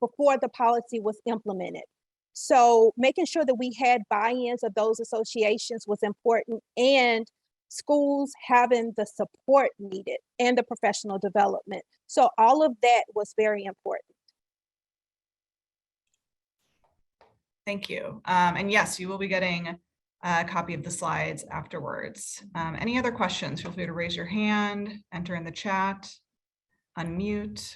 Speaker 8: before the policy was implemented. So making sure that we had buy-ins of those associations was important, and schools having the support needed and the professional development. So all of that was very important.
Speaker 6: Thank you. And yes, you will be getting a copy of the slides afterwards. Any other questions? Feel free to raise your hand, enter in the chat, unmute.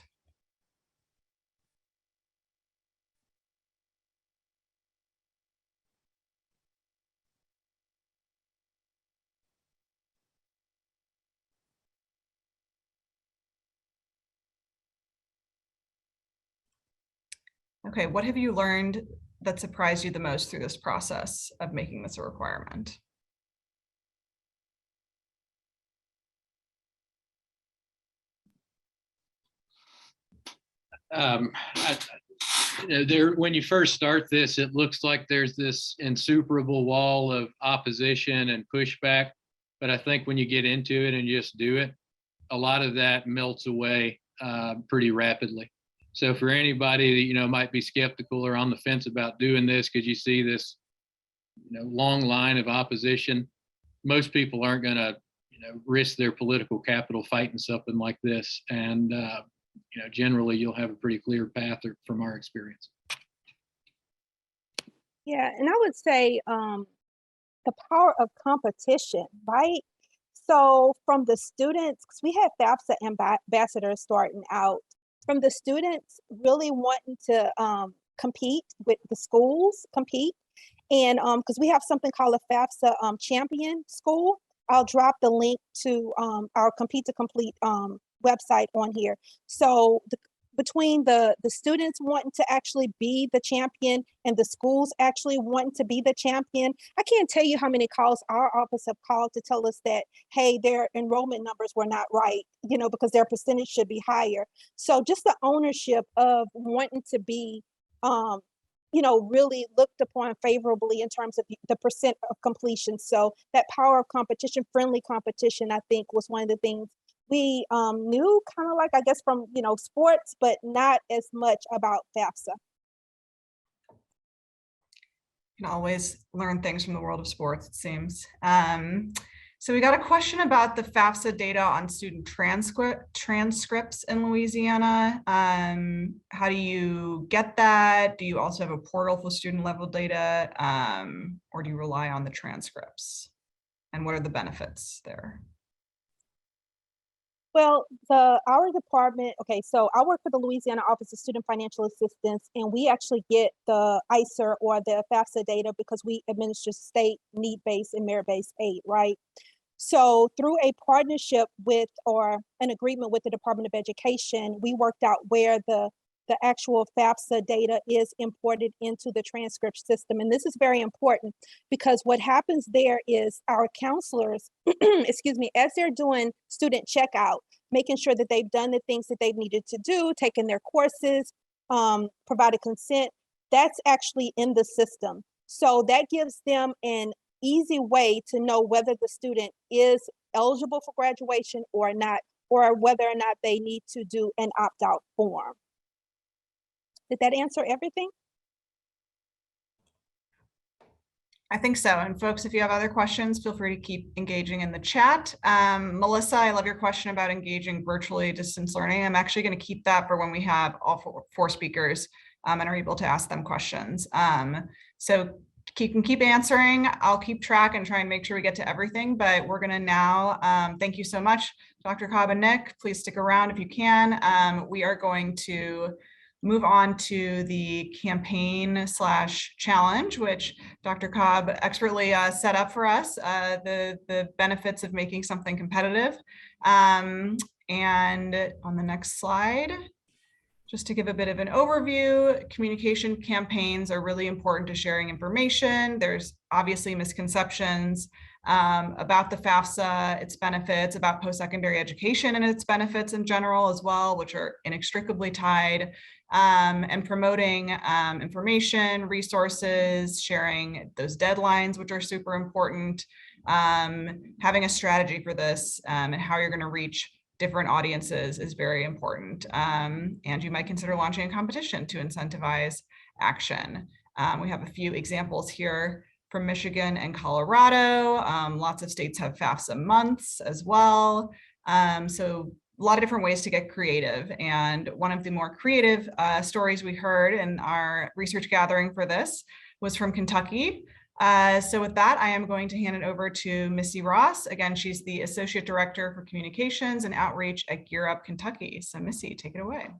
Speaker 6: Okay, what have you learned that surprised you the most through this process of making this a requirement?
Speaker 7: When you first start this, it looks like there's this insuperable wall of opposition and pushback. But I think when you get into it and just do it, a lot of that melts away pretty rapidly. So for anybody that, might be skeptical or on the fence about doing this because you see this, long line of opposition, most people aren't going to, risk their political capital fighting something like this. And, generally you'll have a pretty clear path from our experience.
Speaker 8: Yeah, and I would say the power of competition, right? So from the students, because we had FAFSA ambassadors starting out, from the students really wanting to compete with the schools, and because we have something called a FAFSA champion school. I'll drop the link to our Compete to Complete website on here. So between the students wanting to actually be the champion and the schools actually wanting to be the champion, I can't tell you how many calls our office have called to tell us that, hey, their enrollment numbers were not right, because their percentage should be higher. So just the ownership of wanting to be, really looked upon favorably in terms of the percent of completion. So that power of competition, friendly competition, I think was one of the things we knew kind of like, I guess, from, sports, but not as much about FAFSA.
Speaker 6: You can always learn things from the world of sports, it seems. So we got a question about the FAFSA data on student transcripts in Louisiana. How do you get that? Do you also have a portal for student level data, or do you rely on the transcripts? And what are the benefits there?
Speaker 8: Well, our department, okay, so I work for the Louisiana Office of Student Financial Assistance, and we actually get the ICER or the FAFSA data because we administer state need-based and merit-based aid, right? So through a partnership with or an agreement with the Department of Education, we worked out where the actual FAFSA data is imported into the transcript system. And this is very important because what happens there is our counselors, excuse me, as they're doing student checkout, making sure that they've done the things that they've needed to do, taken their courses, provided consent, that's actually in the system. So that gives them an easy way to know whether the student is eligible for graduation or not, or whether or not they need to do an opt-out form. Did that answer everything?
Speaker 6: I think so. And folks, if you have other questions, feel free to keep engaging in the chat. Melissa, I love your question about engaging virtually distance learning. I'm actually going to keep that for when we have all four speakers and are able to ask them questions. So keep answering. I'll keep track and try and make sure we get to everything, but we're going to now, thank you so much, Dr. Cobb and Nick. Please stick around if you can. We are going to move on to the campaign/challenge, which Dr. Cobb expertly set up for us, the benefits of making something competitive. And on the next slide, just to give a bit of an overview, communication campaigns are really important to sharing information. There's obviously misconceptions about the FAFSA, its benefits, about post-secondary education and its benefits in general as well, which are inextricably tied, and promoting information, resources, sharing those deadlines, which are super important, having a strategy for this and how you're going to reach different audiences is very important. And you might consider launching a competition to incentivize action. We have a few examples here from Michigan and Colorado. Lots of states have FAFSA months as well. So a lot of different ways to get creative. And one of the more creative stories we heard in our research gathering for this was from Kentucky. So with that, I am going to hand it over to Missy Ross. Again, she's the Associate Director for Communications and Outreach at Gear Up Kentucky. So Missy, take it away.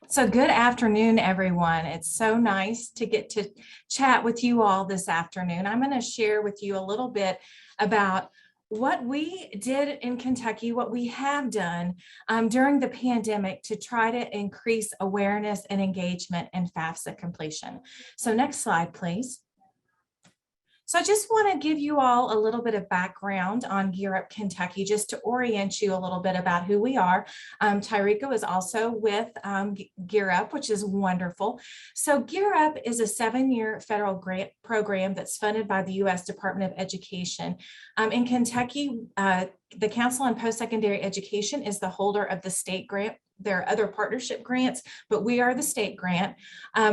Speaker 9: So good afternoon, everyone. It's so nice to get to chat with you all this afternoon. I'm going to share with you a little bit about what we did in Kentucky, what we have done during the pandemic to try to increase awareness and engagement in FAFSA completion. So next slide, please. So I just want to give you all a little bit of background on Gear Up Kentucky, just to orient you a little bit about who we are. Tyrika is also with Gear Up, which is wonderful. So Gear Up is a 7-year federal grant program that's funded by the U.S. Department of Education. In Kentucky, the Council on Post-Secondary Education is the holder of the state grant. There are other partnership grants, but we are the state grant.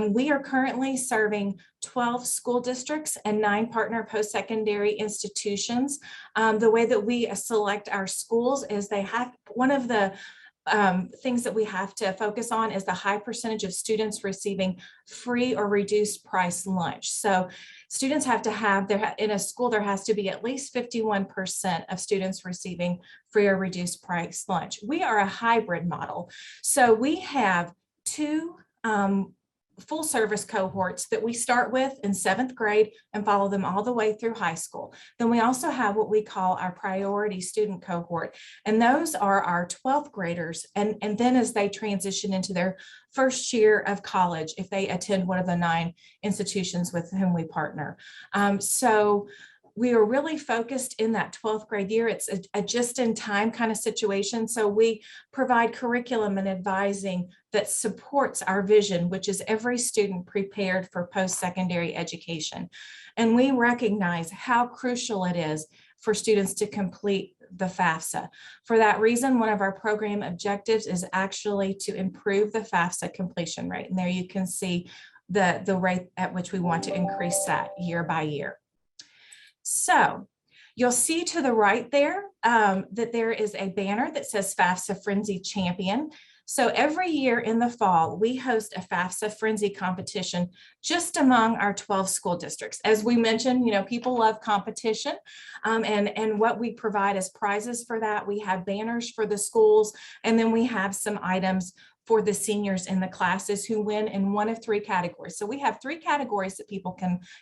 Speaker 9: We are currently serving 12 school districts and 9 partner post-secondary institutions. The way that we select our schools is they have, one of the things that we have to focus on is the high percentage of students receiving free or reduced price lunch. So students have to have, in a school, there has to be at least 51% of students receiving free or reduced price lunch. We are a hybrid model. So we have 2 full service cohorts that we start with in 7th grade and follow them all the way through high school. Then we also have what we call our priority student cohort, and those are our 12th graders. And then as they transition into their first year of college, if they attend one of the 9 institutions with whom we partner. So we are really focused in that 12th grade year. It's a just-in-time kind of situation. So we provide curriculum and advising that supports our vision, which is every student prepared for post-secondary education. And we recognize how crucial it is for students to complete the FAFSA. For that reason, one of our program objectives is actually to improve the FAFSA completion rate. And there you can see the rate at which we want to increase that year by year. So you'll see to the right there that there is a banner that says FAFSA Frenzy Champion. So every year in the fall, we host a FAFSA frenzy competition just among our 12 school districts. As we mentioned, you know, people love competition, and what we provide as prizes for that, we have banners for the schools, and then we have some items for the seniors in the classes who win in one of 3 categories. So we have 3 categories that people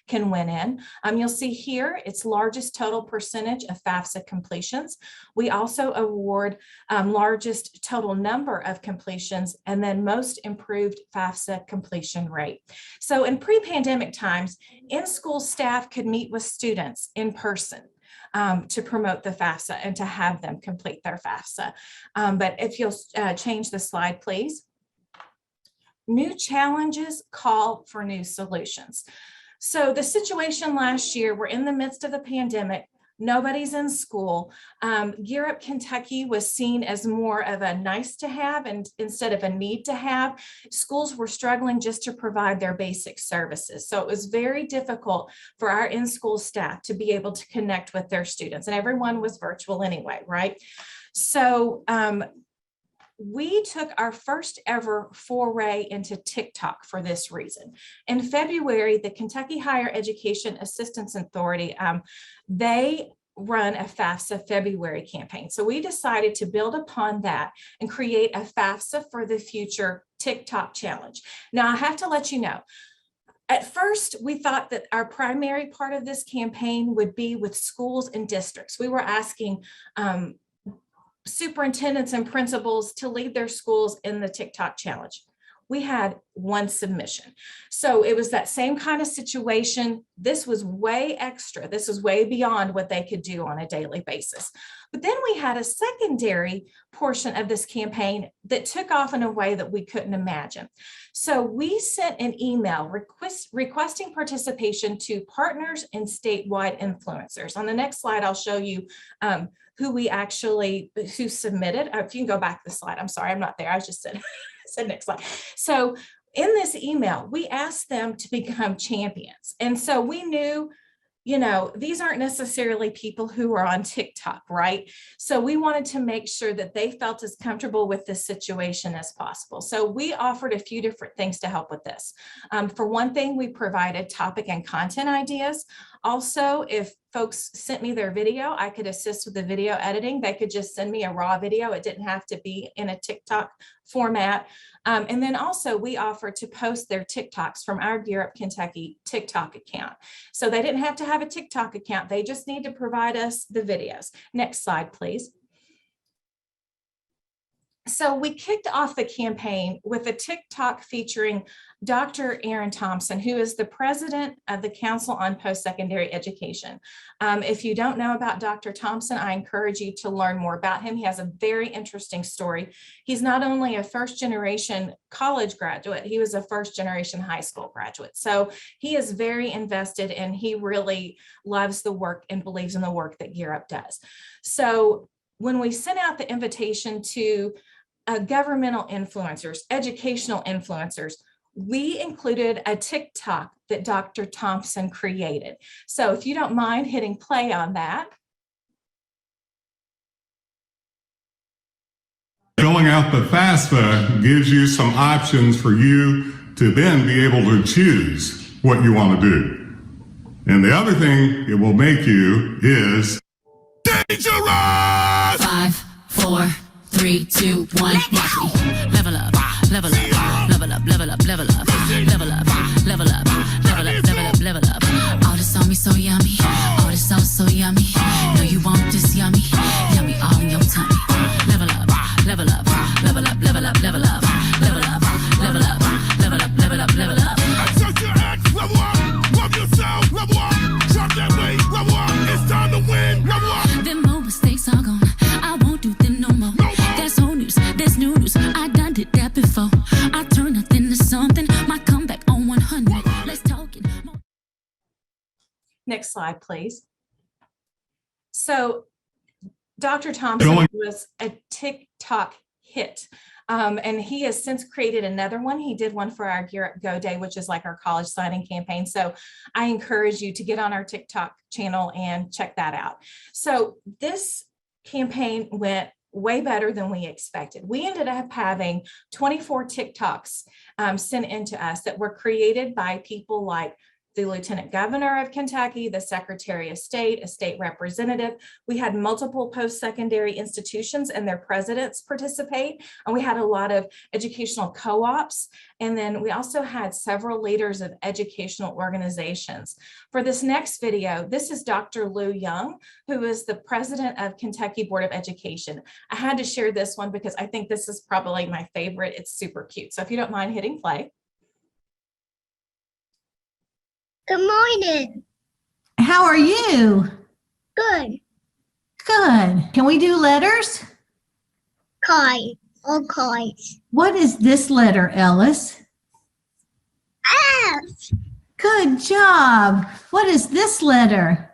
Speaker 9: can win in. You'll see here, it's largest total percentage of FAFSA completions. We also award largest total number of completions, and then most improved FAFSA completion rate. So in pre-pandemic times, in-school staff could meet with students in person to promote the FAFSA and to have them complete their FAFSA. But if you'll change the slide, please. New challenges call for new solutions. So the situation last year, we're in the midst of the pandemic. Nobody's in school. Gear Up Kentucky was seen as more of a nice to have and instead of a need to have. Schools were struggling just to provide their basic services. So it was very difficult for our in-school staff to be able to connect with their students, and everyone was virtual anyway, right? So we took our first ever foray into TikTok for this reason. In February, the Kentucky Higher Education Assistance Authority, they run a FAFSA February campaign. So we decided to build upon that and create a FAFSA for the Future TikTok challenge. Now, I have to let you know, at first, we thought that our primary part of this campaign would be with schools and districts. We were asking superintendents and principals to lead their schools in the TikTok challenge. We had 1 submission. So it was that same kind of situation. This was way extra. This was way beyond what they could do on a daily basis. But then we had a secondary portion of this campaign that took off in a way that we couldn't imagine. So we sent an email requesting participation to partners and statewide influencers. On the next slide, I'll show you who submitted. If you can go back to the slide. I'm sorry, I'm not there. I was just said next slide. So in this email, we asked them to become champions. And so we knew, you know, these aren't necessarily people who are on TikTok, right? So we wanted to make sure that they felt as comfortable with this situation as possible. So we offered a few different things to help with this. For one thing, we provided topic and content ideas. Also, if folks sent me their video, I could assist with the video editing. They could just send me a raw video. It didn't have to be in a TikTok format. And then also we offered to post their TikToks from our Gear Up Kentucky TikTok account. So they didn't have to have a TikTok account. They just need to provide us the videos. Next slide, please. So we kicked off the campaign with a TikTok featuring Dr. Aaron Thompson, who is the president of the Council on Post-Secondary Education. If you don't know about Dr. Thompson, I encourage you to learn more about him. He has a very interesting story. He's not only a first-generation college graduate, he was a first-generation high school graduate. So he is very invested and he really loves the work and believes in the work that Gear Up does. So when we sent out the invitation to governmental influencers, educational influencers, we included a TikTok that Dr. Thompson created. So if you don't mind hitting play on that.
Speaker 10: Filling out the FAFSA gives you some options for you to then be able to choose what you want to do. And the other thing it will make you is dangerous! 5, 4, 3, 2, 1, watch me. Level up, level up, level up, level up, level up, level up, level up, level up, level up, level up. All this on me so yummy, all this sauce so yummy. No, you want this yummy, yummy all in your tummy. Level up, level up, level up, level up, level up, level up, level up, level up, level up, level up. Exert your X, level up, love yourself, level up, drop that weight, level up. It's time to win, level up. Them old mistakes are gone, I won't do them no more. That's old news, that's new news. I done did that before. I turn nothing to something. My comeback on 100. Let's talk it.
Speaker 9: Next slide, please. So Dr. Thompson was a TikTok hit. And he has since created another one. He did one for our Gear Up Go Day, which is like our college signing campaign. So I encourage you to get on our TikTok channel and check that out. So this campaign went way better than we expected. We ended up having 24 TikToks sent in to us that were created by people like the Lieutenant Governor of Kentucky, the Secretary of State, a state representative. We had multiple post-secondary institutions and their presidents participate, and we had a lot of educational co-ops. And then we also had several leaders of educational organizations. For this next video, this is Dr. Lou Young, who is the president of Kentucky Board of Education. I had to share this one because I think this is probably my favorite. It's super cute. So if you don't mind hitting play.
Speaker 11: Good morning.
Speaker 12: How are you?
Speaker 11: Good.
Speaker 12: Good. Can we do letters?
Speaker 11: Kite. All kites.
Speaker 12: What is this letter, Ellis?
Speaker 11: F.
Speaker 12: Good job. What is this letter?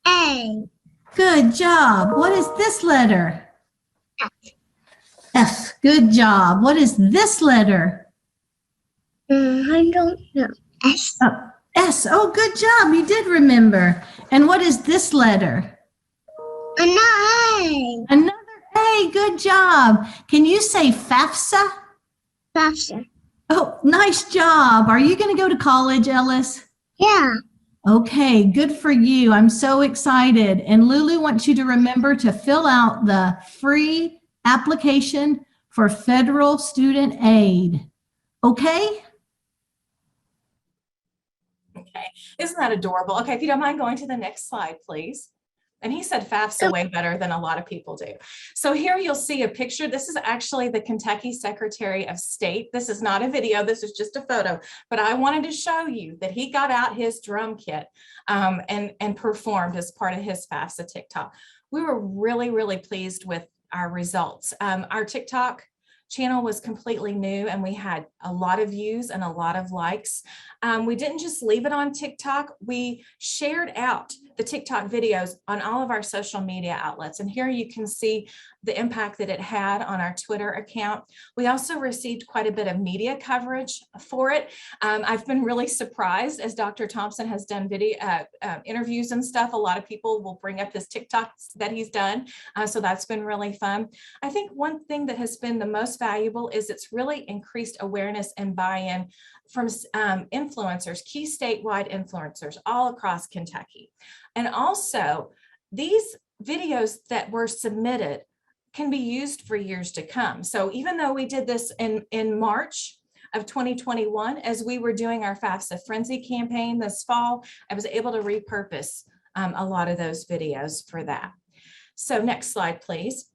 Speaker 11: A.
Speaker 12: Good job. What is this letter?
Speaker 11: F.
Speaker 12: F. Good job. What is this letter?
Speaker 11: I don't know. S.
Speaker 12: S. Oh, good job. You did remember. And what is this letter?
Speaker 11: Another A.
Speaker 12: Another A. Good job. Can you say FAFSA?
Speaker 11: FAFSA.
Speaker 12: Oh, nice job. Are you going to go to college, Ellis?
Speaker 11: Yeah.
Speaker 12: Okay, good for you. I'm so excited. And Lulu wants you to remember to fill out the free application for federal student aid. Okay?
Speaker 9: Okay, isn't that adorable? Okay, if you don't mind going to the next slide, please. And he said FAFSA way better than a lot of people do. So here you'll see a picture. This is actually the Kentucky Secretary of State. This is not a video, this is just a photo, but I wanted to show you that he got out his drum kit and performed as part of his FAFSA TikTok. We were really, really pleased with our results. Our TikTok channel was completely new and we had a lot of views and a lot of likes. We didn't just leave it on TikTok, we shared out the TikTok videos on all of our social media outlets. And here you can see the impact that it had on our Twitter account. We also received quite a bit of media coverage for it. I've been really surprised as Dr. Thompson has done video interviews and stuff. A lot of people will bring up his TikToks that he's done. So that's been really fun. I think one thing that has been the most valuable is it's really increased awareness and buy-in from influencers, key statewide influencers all across Kentucky. And also these videos that were submitted can be used for years to come. So even though we did this in March of 2021, as we were doing our FAFSA Frenzy campaign this fall, I was able to repurpose a lot of those videos for that. So next slide, please.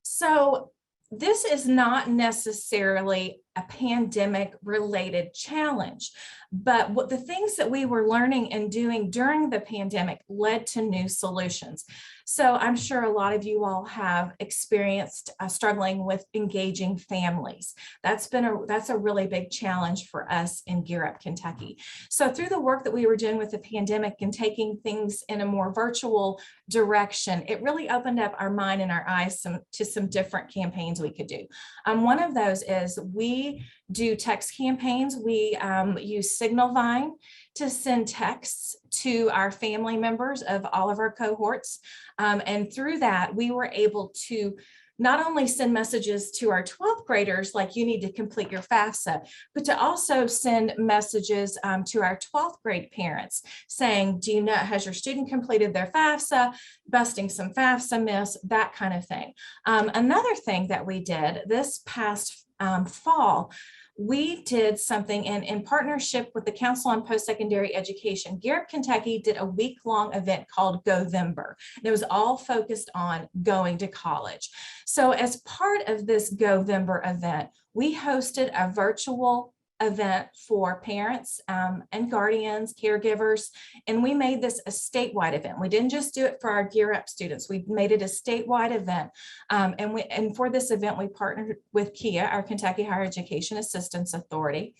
Speaker 9: So this is not necessarily a pandemic related challenge, but what the things that we were learning and doing during the pandemic led to new solutions. So I'm sure a lot of you all have experienced struggling with engaging families. That's a really big challenge for us in Gear Up Kentucky. So through the work that we were doing with the pandemic and taking things in a more virtual direction, it really opened up our mind and our eyes to some different campaigns we could do. One of those is we do text campaigns. We use Signalvine to send texts to our family members of all of our cohorts. And through that, we were able to not only send messages to our 12th graders, like you need to complete your FAFSA, but to also send messages to our 12th grade parents saying, do you know, has your student completed their FAFSA, busting some FAFSA myths, that kind of thing. Another thing that we did this past fall, we did something in partnership with the Council on Post-Secondary Education. Gear Up Kentucky did a week-long event called Govember. It was all focused on going to college. So as part of this Govember event, we hosted a virtual event for parents and guardians, caregivers, and we made this a statewide event. We didn't just do it for our Gear Up students, we made it a statewide event. And for this event, we partnered with KIA, our Kentucky Higher Education Assistance Authority.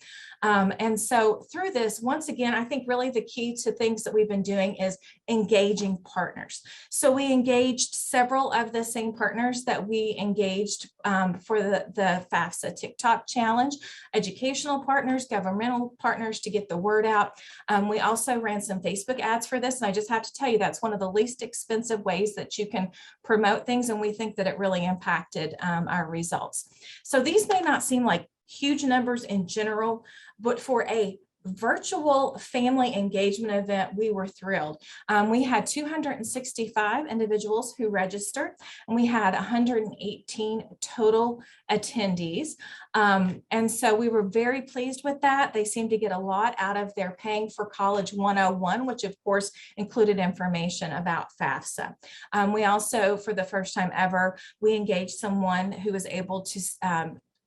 Speaker 9: And so through this, once again, I think really the key to things that we've been doing is engaging partners. So we engaged several of the same partners that we engaged for the FAFSA TikTok challenge, educational partners, governmental partners to get the word out. We also ran some Facebook ads for this. And I just have to tell you, that's one of the least expensive ways that you can promote things. And we think that it really impacted our results. So these may not seem like huge numbers in general, but for a virtual family engagement event, we were thrilled. We had 265 individuals who registered, and we had 118 total attendees. And so we were very pleased with that. They seemed to get a lot out of their Paying for College 101, which of course included information about FAFSA. We also, for the first time ever, we engaged someone who was able to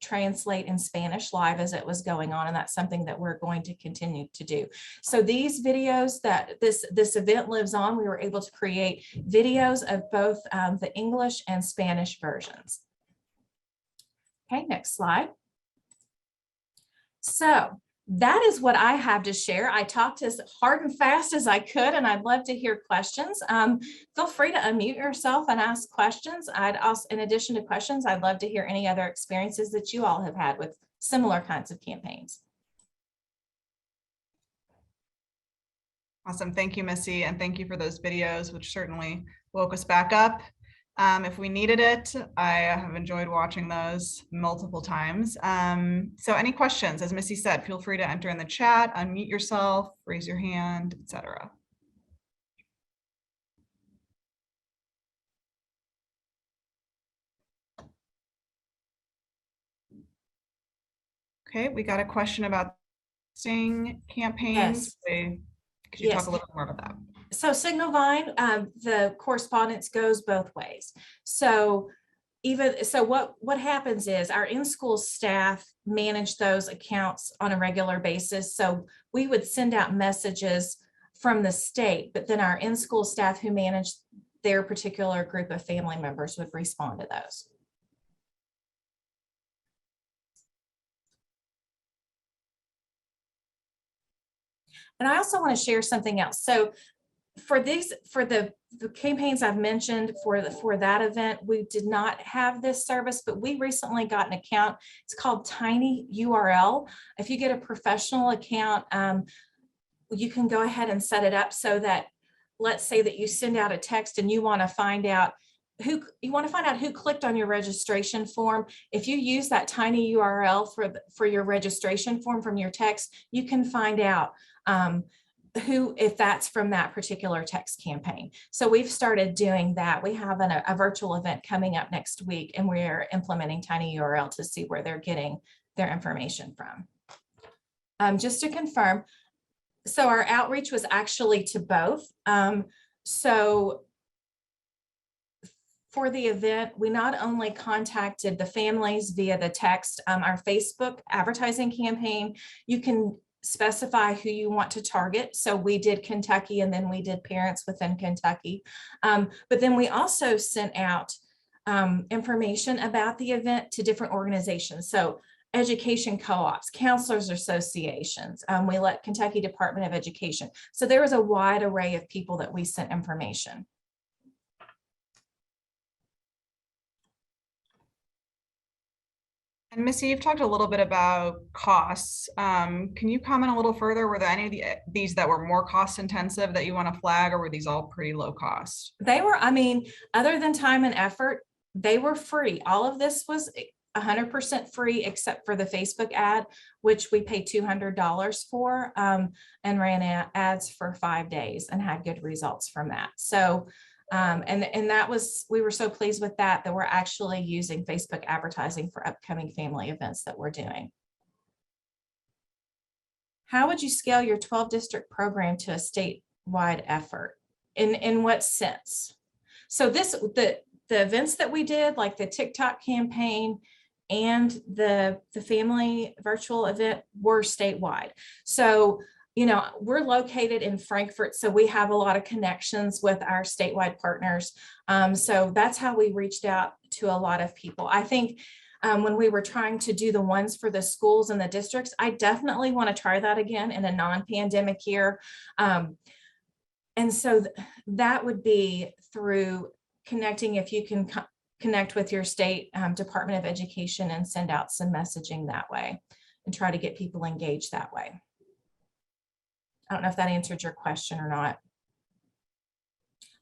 Speaker 9: translate in Spanish live as it was going on, and that's something that we're going to continue to do. So these videos that this event lives on, we were able to create videos of both the English and Spanish versions. Okay, next slide. So that is what I have to share. I talked as hard and fast as I could, and I'd love to hear questions. Feel free to unmute yourself and ask questions. I'd also, in addition to questions, I'd love to hear any other experiences that you all have had with similar kinds of campaigns.
Speaker 6: Awesome. Thank you, Missy. And thank you for those videos, which certainly woke us back up. If we needed it, I have enjoyed watching those multiple times. So any questions, as Missy said, feel free to enter in the chat, unmute yourself, raise your hand, etc. Okay, we got a question about Sing campaigns.
Speaker 9: Yes.
Speaker 6: Could you talk a little more about that?
Speaker 9: So Signal Vine, the correspondence goes both ways. So what happens is our in-school staff manage those accounts on a regular basis. So we would send out messages from the state, but then our in-school staff who manage their particular group of family members would respond to those. And I also want to share something else. So for the campaigns I've mentioned for that event, we did not have this service, but we recently got an account. It's called Tiny URL. If you get a professional account, you can go ahead and set it up so that, let's say that you send out a text and you want to find out who clicked on your registration form. If you use that tiny URL for your registration form from your text, you can find out if that's from that particular text campaign. So we've started doing that. We have a virtual event coming up next week, and we're implementing Tiny URL to see where they're getting their information from. Just to confirm, so our outreach was actually to both. So for the event, we not only contacted the families via the text, our Facebook advertising campaign, you can specify who you want to target. So we did Kentucky, and then we did parents within Kentucky. But then we also sent out information about the event to different organizations. So education co-ops, counselors associations, we let Kentucky Department of Education. So there was a wide array of people that we sent information.
Speaker 6: And Missy, you've talked a little bit about costs. Can you comment a little further? Were there any of these that were more cost intensive that you want to flag, or were these all pretty low cost?
Speaker 9: They were, I mean, other than time and effort, they were free. All of this was 100% free except for the Facebook ad, which we paid $200 for, and ran ads for 5 days and had good results from that. So and that was, we were so pleased with that we're actually using Facebook advertising for upcoming family events that we're doing. How would you scale your 12 district program to a statewide effort? In what sense? So the events that we did, like the TikTok campaign and the family virtual event, were statewide. So we're located in Frankfurt, so we have a lot of connections with our statewide partners. So that's how we reached out to a lot of people. I think when we were trying to do the ones for the schools and the districts. I definitely want to try that again in a non-pandemic year. And so that would be through connecting, if you can connect with your state Department of Education and send out some messaging that way and try to get people engaged that way. I don't know if that answered your question or not.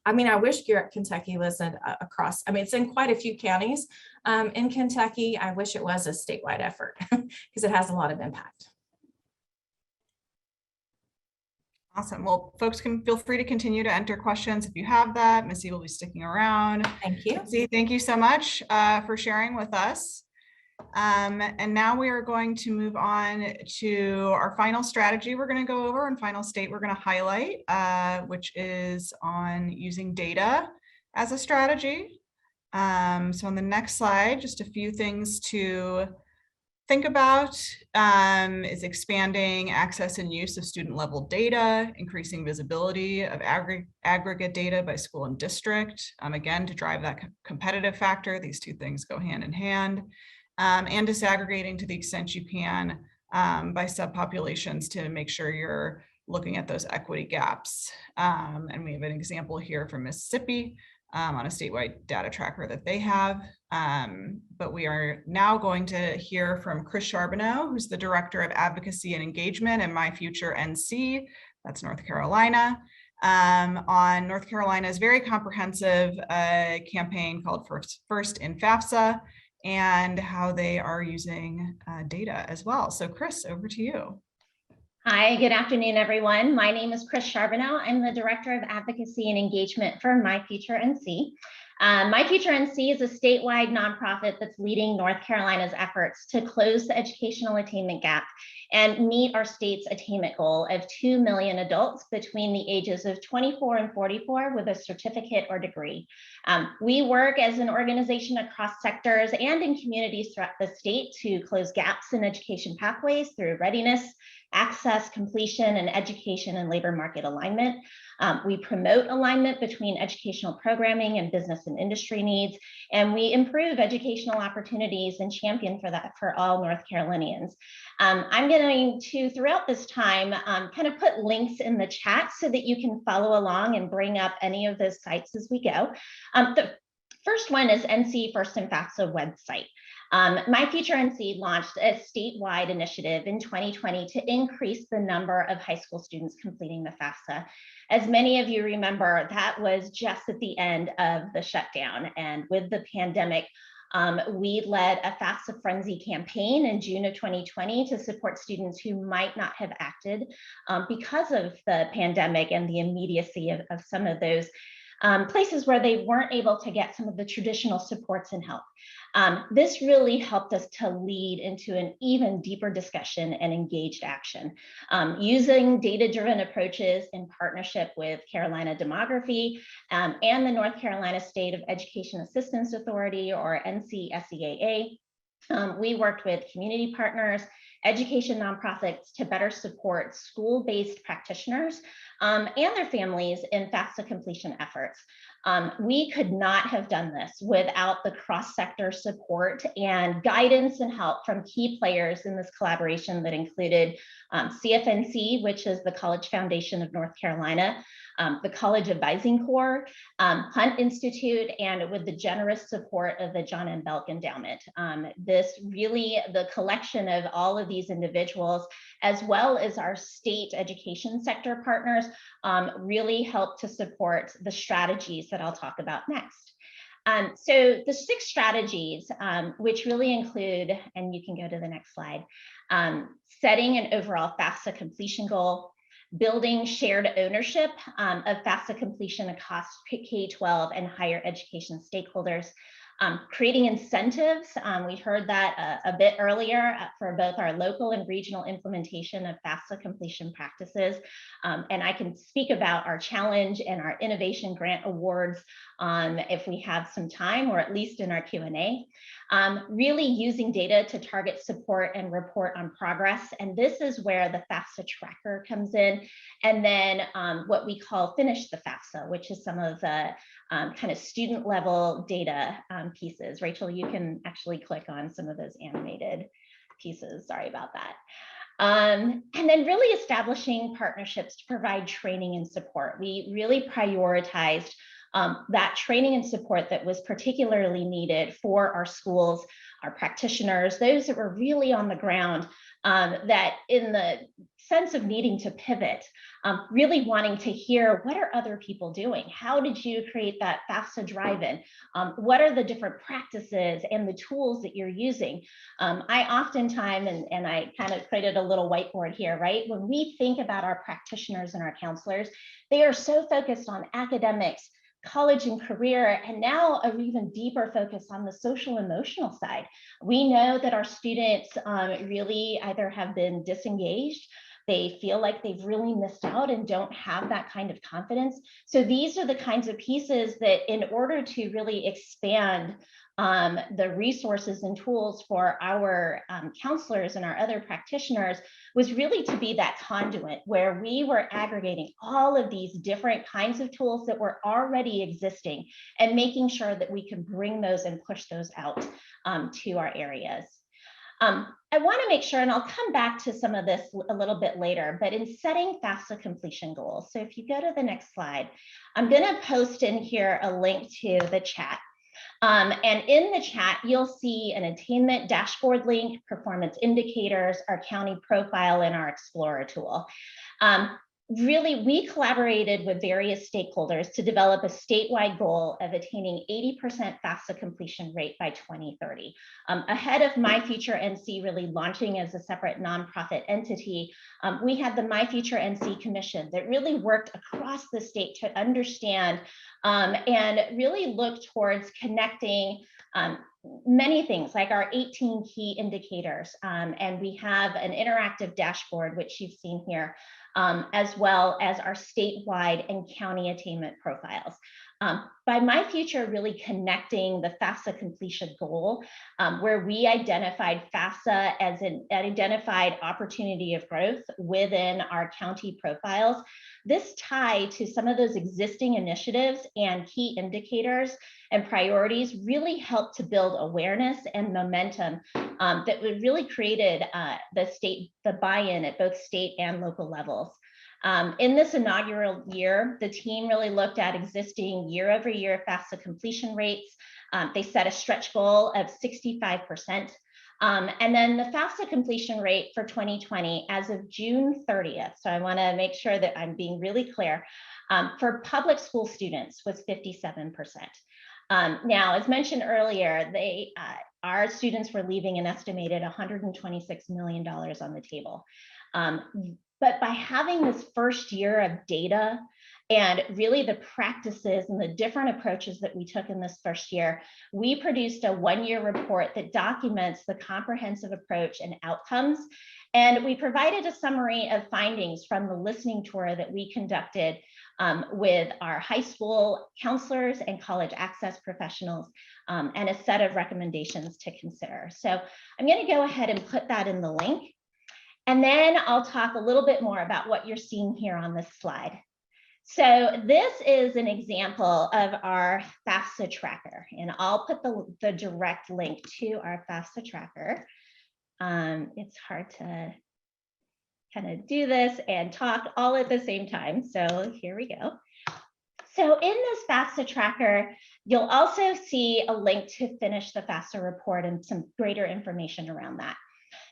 Speaker 9: I mean, I wish Garrett, Kentucky was across, I mean, it's in quite a few counties in Kentucky. I wish it was a statewide effort because it has a lot of impact.
Speaker 6: Awesome. Well, folks can feel free to continue to enter questions if you have that. Missy will be sticking around.
Speaker 9: Thank you.
Speaker 6: Missy, thank you so much for sharing with us. And now we are going to move on to our final strategy we're going to go over and final state we're going to highlight, which is on using data as a strategy. So on the next slide, just a few things to think about is expanding access and use of student level data, increasing visibility of aggregate data by school and district, again, to drive that competitive factor. These two things go hand in hand, and disaggregating to the extent you can by subpopulations to make sure you're looking at those equity gaps. And we have an example here from Mississippi on a statewide data tracker that they have. But we are now going to hear from Chris Charbonneau, who's the Director of Advocacy and Engagement at My Future NC, that's North Carolina, on North Carolina's very comprehensive campaign called First in FAFSA, and how they are using data as well. So Chris, over to you.
Speaker 13: Hi, good afternoon, everyone. My name is Chris Charbonneau. I'm the Director of Advocacy and Engagement for My Future NC. My Future NC is a statewide nonprofit that's leading North Carolina's efforts to close the educational attainment gap and meet our state's attainment goal of 2 million adults between the ages of 24 and 44 with a certificate or degree. We work as an organization across sectors and in communities throughout the state to close gaps in education pathways through readiness, access, completion, and education and labor market alignment. We promote alignment between educational programming and business and industry needs, and we improve educational opportunities and champion for that for all North Carolinians. I'm going to, throughout this time, kind of put links in the chat so that you can follow along and bring up any of those sites as we go. The first one is NC First in FAFSA website. My Future NC launched a statewide initiative in 2020 to increase the number of high school students completing the FAFSA. As many of you remember, that was just at the end of the shutdown, and with the pandemic, we led a FAFSA Frenzy campaign in June of 2020 to support students who might not have acted because of the pandemic and the immediacy of some of those places where they weren't able to get some of the traditional supports and help. This really helped us to lead into an even deeper discussion and engaged action. Using data-driven approaches in partnership with Carolina Demography and the North Carolina State of Education Assistance Authority, or NCSEAA, we worked with community partners, education nonprofits to better support school-based practitioners and their families in FAFSA completion efforts. We could not have done this without the cross-sector support and guidance and help from key players in this collaboration that included CFNC, which is the College Foundation of North Carolina, the College Advising Corps, Hunt Institute, and with the generous support of the John M. Belk Endowment. This really, the collection of all of these individuals, as well as our state education sector partners, really helped to support the strategies that I'll talk about next. So the 6 strategies, which really include, and you can go to the next slide, setting an overall FAFSA completion goal, building shared ownership of FAFSA completion across K-12 and higher education stakeholders, creating incentives. We heard that a bit earlier for both our local and regional implementation of FAFSA completion practices. And I can speak about our challenge and our innovation grant awards if we have some time, or at least in our Q&A. Really using data to target support and report on progress. And this is where the FAFSA tracker comes in. And then what we call finish the FAFSA, which is some of the kind of student level data pieces. Rachel, you can actually click on some of those animated pieces. Sorry about that. And then really establishing partnerships to provide training and support. We really prioritized that training and support that was particularly needed for our schools, our practitioners, those that were really on the ground, that in the sense of needing to pivot, really wanting to hear, what are other people doing? How did you create that FAFSA drive-in? What are the different practices and the tools that you're using? I oftentimes, and I kind of created a little whiteboard here, right? When we think about our practitioners and our counselors, they are so focused on academics, college and career, and now an even deeper focus on the social emotional side. We know that our students really either have been disengaged, they feel like they've really missed out and don't have that kind of confidence. So these are the kinds of pieces that, in order to really expand the resources and tools for our counselors and our other practitioners, was really to be that conduit where we were aggregating all of these different kinds of tools that were already existing and making sure that we can bring those and push those out to our areas. I want to make sure, and I'll come back to some of this a little bit later, but in setting FAFSA completion goals. So if you go to the next slide, I'm going to post in here a link to the chat. And in the chat, you'll see an attainment dashboard link, performance indicators, our county profile, and our Explorer tool. Really, we collaborated with various stakeholders to develop a statewide goal of attaining 80% FAFSA completion rate by 2030. Ahead of My Future NC really launching as a separate nonprofit entity, we had the My Future NC Commission that really worked across the state to understand and really look towards connecting many things like our 18 key indicators. And we have an interactive dashboard, which you've seen here, as well as our statewide and county attainment profiles. By My Future, really connecting the FAFSA completion goal, where we identified FAFSA as an identified opportunity of growth within our county profiles. This tie to some of those existing initiatives and key indicators and priorities really helped to build awareness and momentum that really created the buy-in at both state and local levels. In this inaugural year, the team really looked at existing year-over-year FAFSA completion rates. They set a stretch goal of 65%. And then the FAFSA completion rate for 2020 as of June 30th. So I want to make sure that I'm being really clear. For public school students was 57%. Now, as mentioned earlier, our students were leaving an estimated $126 million on the table. But by having this first year of data and really the practices and the different approaches that we took in this first year, we produced a one-year report that documents the comprehensive approach and outcomes. And we provided a summary of findings from the listening tour that we conducted with our high school counselors and college access professionals, and a set of recommendations to consider. So I'm going to go ahead and put that in the link. And then I'll talk a little bit more about what you're seeing here on this slide. So this is an example of our FAFSA tracker, and I'll put the direct link to our FAFSA tracker. It's hard to kind of do this and talk all at the same time. So here we go. So in this FAFSA tracker, you'll also see a link to finish the FAFSA report and some greater information around that.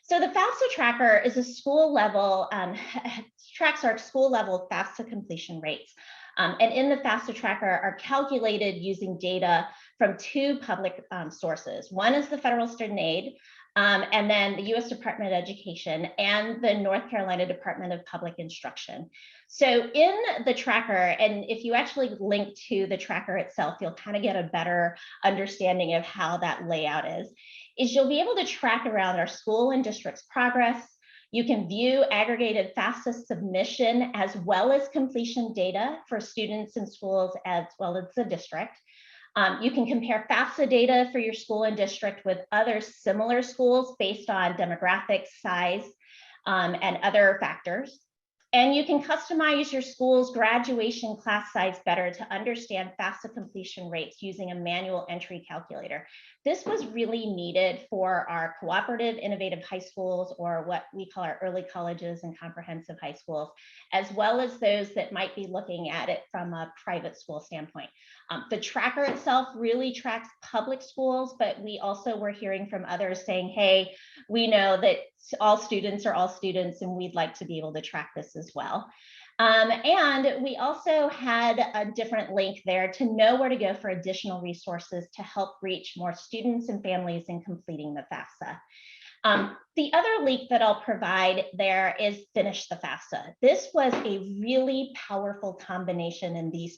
Speaker 13: So the FAFSA tracker is a school level, tracks our school level FAFSA completion rates. And in the FAFSA tracker are calculated using data from two public sources. One is the federal student aid, and then the US Department of Education and the North Carolina Department of Public Instruction. So in the tracker, and if you actually link to the tracker itself, you'll kind of get a better understanding of how that layout is you'll be able to track around our school and district's progress. You can view aggregated FAFSA submission as well as completion data for students in schools as well as the district. You can compare FAFSA data for your school and district with other similar schools based on demographics, size, and other factors. And you can customize your school's graduation class size better to understand FAFSA completion rates using a manual entry calculator. This was really needed for our cooperative innovative high schools, or what we call our early colleges and comprehensive high schools, as well as those that might be looking at it from a private school standpoint. The tracker itself really tracks public schools, but we also were hearing from others saying, hey, we know that all students are all students, and we'd like to be able to track this as well. And we also had a different link there to know where to go for additional resources to help reach more students and families in completing the FAFSA. The other link that I'll provide there is Finish the FAFSA. This was a really powerful combination in these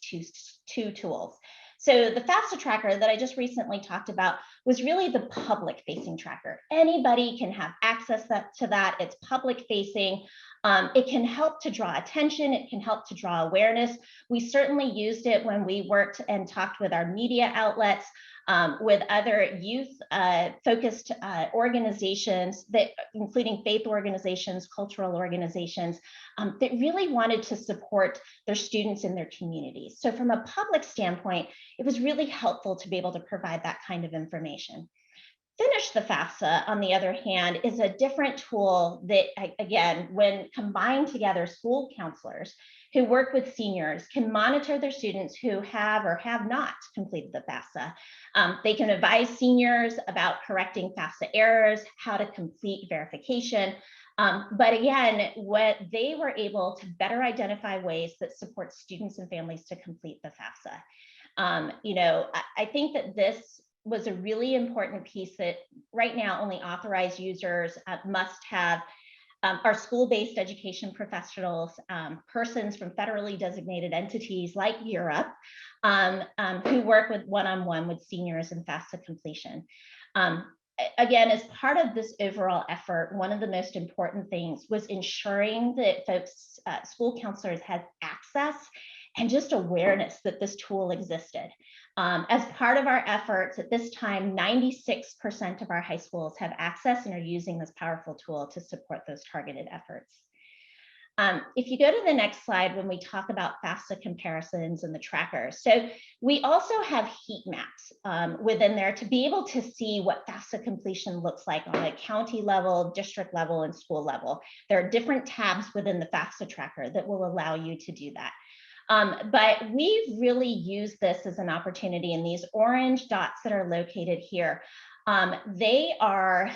Speaker 13: two tools. So the FAFSA tracker that I just recently talked about was really the public facing tracker. Anybody can have access to that. It's public facing. It can help to draw attention. It can help to draw awareness. We certainly used it when we worked and talked with our media outlets, with other youth focused organizations, that including faith organizations, cultural organizations, that really wanted to support their students in their communities. So from a public standpoint, it was really helpful to be able to provide that kind of information. Finish the FAFSA, on the other hand, is a different tool that, again, when combined together, school counselors who work with seniors can monitor their students who have or have not completed the FAFSA. They can advise seniors about correcting FAFSA errors, how to complete verification. But again, what they were able to better identify ways that support students and families to complete the FAFSA. You know, I think that this was a really important piece that right now only authorized users must have are school-based education professionals, persons from federally designated entities like Europe, who work with one-on-one with seniors in FAFSA completion. Again, as part of this overall effort, one of the most important things was ensuring that folks, school counselors had access and just awareness that this tool existed. As part of our efforts at this time, 96% of our high schools have access and are using this powerful tool to support those targeted efforts. If you go to the next slide, when we talk about FAFSA comparisons and the trackers, so we also have heat maps within there to be able to see what FAFSA completion looks like on a county level, district level, and school level. There are different tabs within the FAFSA tracker that will allow you to do that. But we've really used this as an opportunity, and these orange dots that are located here, they are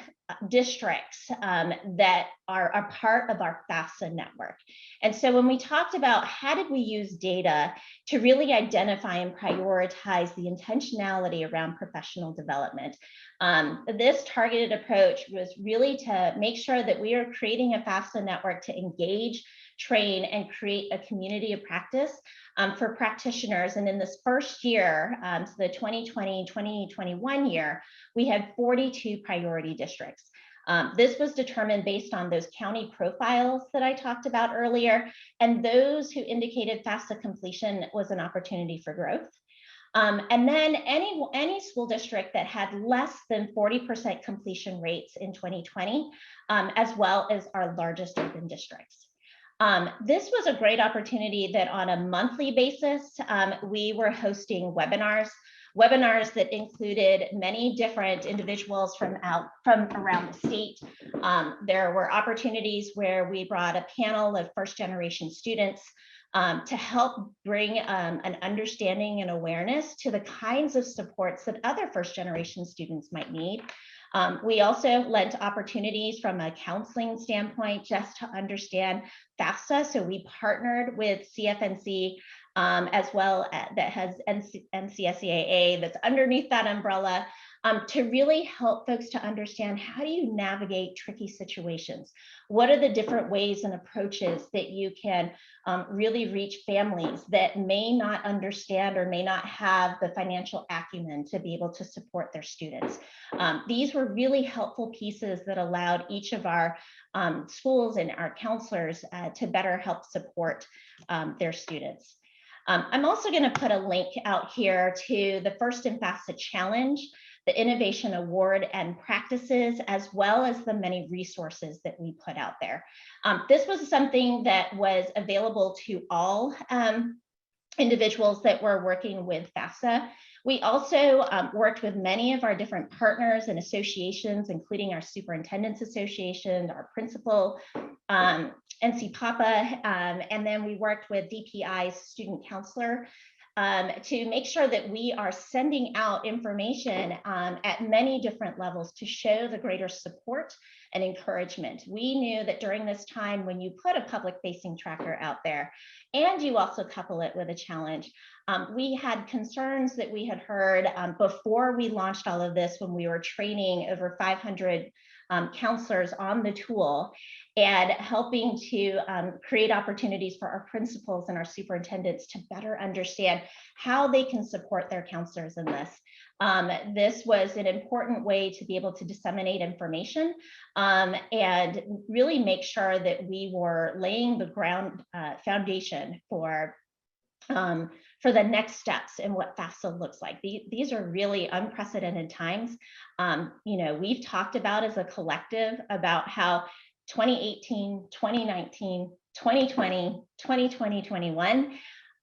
Speaker 13: districts that are a part of our FAFSA network. And so when we talked about how did we use data to really identify and prioritize the intentionality around professional development, this targeted approach was really to make sure that we are creating a FAFSA network to engage, train, and create a community of practice for practitioners. And in this first year, so the 2020-2021 year, we had 42 priority districts. This was determined based on those county profiles that I talked about earlier, and those who indicated FAFSA completion was an opportunity for growth. And then any school district that had less than 40% completion rates in 2020, as well as our largest urban districts. This was a great opportunity that on a monthly basis, we were hosting webinars that included many different individuals from around the state. There were opportunities where we brought a panel of first generation students to help bring an understanding and awareness to the kinds of supports that other first generation students might need. We also lent opportunities from a counseling standpoint just to understand FAFSA. So we partnered with CFNC as well that has NCSEAA that's underneath that umbrella to really help folks to understand how do you navigate tricky situations? What are the different ways and approaches that you can really reach families that may not understand or may not have the financial acumen to be able to support their students? These were really helpful pieces that allowed each of our schools and our counselors to better help support their students. I'm also going to put a link out here to the First in FAFSA Challenge the Innovation Award and practices, as well as the many resources that we put out there. This was something that was available to all individuals that were working with FAFSA. We also worked with many of our different partners and associations, including our Superintendents Association, our principal, NC Papa, and then we worked with DPI's student counselor to make sure that we are sending out information at many different levels to show the greater support and encouragement. We knew that during this time, when you put a public facing tracker out there and you also couple it with a challenge, we had concerns that we had heard before we launched all of this, when we were training over 500 counselors on the tool and helping to create opportunities for our principals and our superintendents to better understand how they can support their counselors in this. This was an important way to be able to disseminate information and really make sure that we were laying the ground foundation for the next steps in what FAFSA looks like. These are really unprecedented times. We've talked about as a collective about how 2018, 2019, 2020, 2021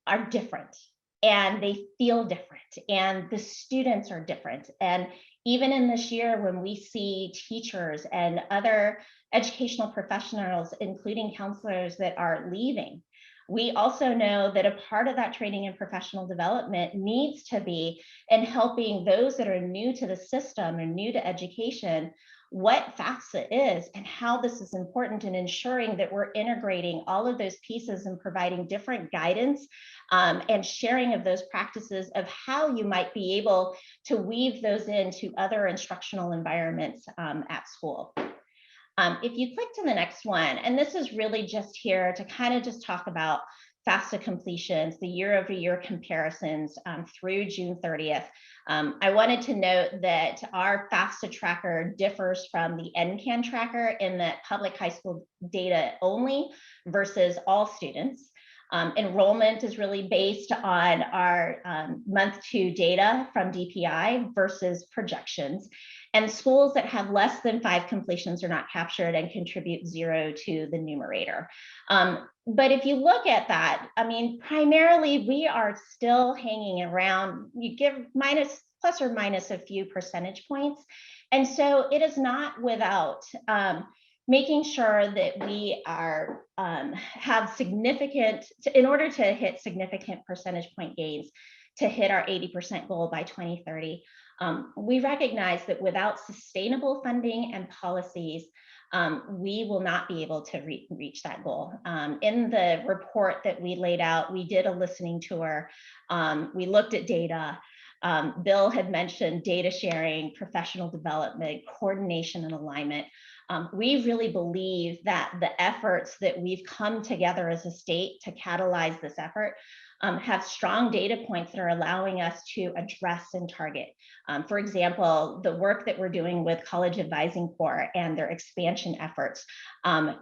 Speaker 13: are different, and they feel different, and the students are different. And even in this year, when we see teachers and other educational professionals, including counselors, that are leaving, we also know that a part of that training and professional development needs to be in helping those that are new to the system or new to education what FAFSA is and how this is important, in ensuring that we're integrating all of those pieces and providing different guidance and sharing of those practices of how you might be able to weave those into other instructional environments at school. If you click to the next one, and this is really just here to kind of just talk about FAFSA completions, the year-over-year comparisons through June 30th. I wanted to note that our FAFSA tracker differs from the NCAN tracker in that public high school data only versus all students. Enrollment is really based on our month 2 data from DPI versus projections. And schools that have less than 5 completions are not captured and contribute 0 to the numerator. But if you look at that, I mean, primarily we are still hanging around, you give plus or minus a few percentage points. And so it is not without making sure that we are have significant, in order to hit significant percentage point gains to hit our 80% goal by 2030. We recognize that without sustainable funding and policies, we will not be able to reach that goal. In the report that we laid out, we did a listening tour. We looked at data. Bill had mentioned data sharing, professional development, coordination, and alignment. We really believe that the efforts that we've come together as a state to catalyze this effort have strong data points that are allowing us to address and target. For example, the work that we're doing with College Advising Corps and their expansion efforts,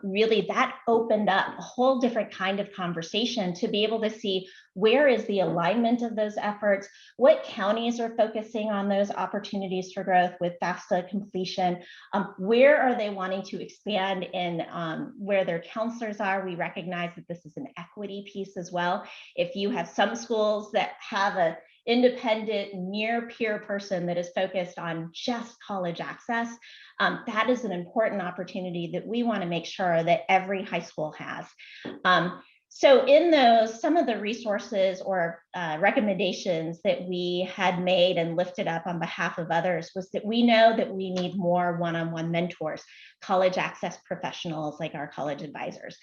Speaker 13: really that opened up a whole different kind of conversation to be able to see where is the alignment of those efforts, what counties are focusing on those opportunities for growth with FAFSA completion, where are they wanting to expand in where their counselors are. We recognize that this is an equity piece as well. If you have some schools that have an independent near peer person that is focused on just college access, that is an important opportunity that we want to make sure that every high school has. So in those, some of the resources or recommendations that we had made and lifted up on behalf of others was that we know that we need more one-on-one mentors, college access professionals like our college advisors.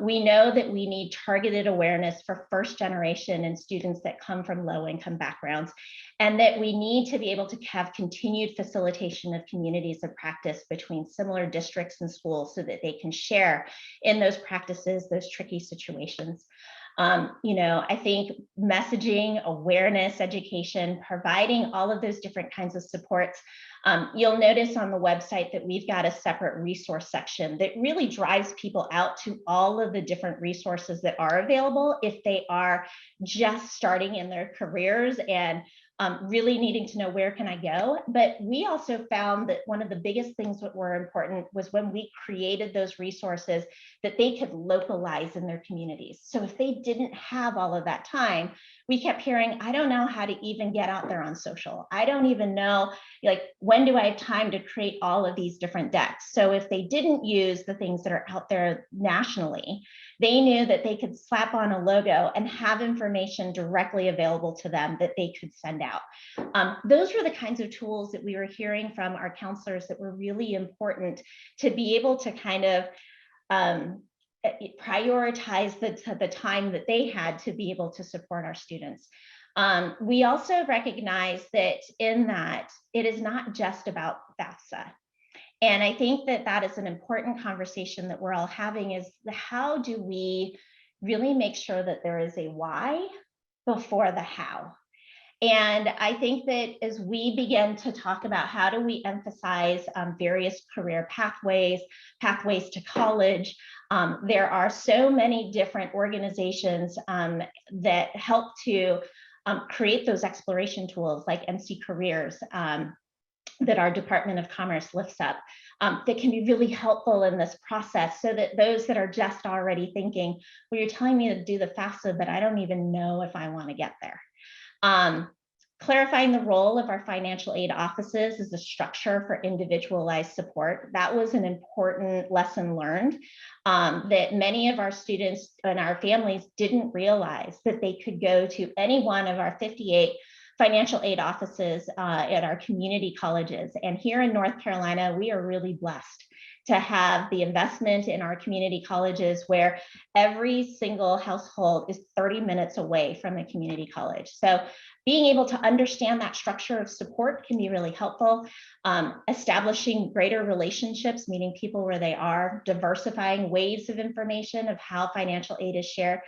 Speaker 13: We know that we need targeted awareness for first generation and students that come from low income backgrounds, and that we need to be able to have continued facilitation of communities of practice between similar districts and schools so that they can share in those practices, those tricky situations. I think messaging, awareness, education, providing all of those different kinds of supports. You'll notice on the website that we've got a separate resource section that really drives people out to all of the different resources that are available if they are just starting in their careers and really needing to know where can I go. But we also found that one of the biggest things that were important was when we created those resources that they could localize in their communities. So if they didn't have all of that time, we kept hearing, I don't know how to even get out there on social. I don't even know, like, when do I have time to create all of these different decks? So if they didn't use the things that are out there nationally, they knew that they could slap on a logo and have information directly available to them that they could send out. Those were the kinds of tools that we were hearing from our counselors that were really important to be able to kind of prioritize the time that they had to be able to support our students. We also recognize that in that it is not just about FAFSA. And I think that that is an important conversation that we're all having, is how do we really make sure that there is a why before the how? And I think that as we begin to talk about how do we emphasize various career pathways to college, there are so many different organizations that help to create those exploration tools like MC Careers, that our Department of Commerce lifts up, that can be really helpful in this process, so that those that are just already thinking, well, you're telling me to do the FAFSA, but I don't even know if I want to get there. Clarifying the role of our financial aid offices as a structure for individualized support. That was an important lesson learned, that many of our students and our families didn't realize that they could go to any one of our 58 financial aid offices at our community colleges. And here in North Carolina, we are really blessed to have the investment in our community colleges where every single household is 30 minutes away from a community college. So being able to understand that structure of support can be really helpful. Establishing greater relationships, meeting people where they are, diversifying waves of information of how financial aid is shared.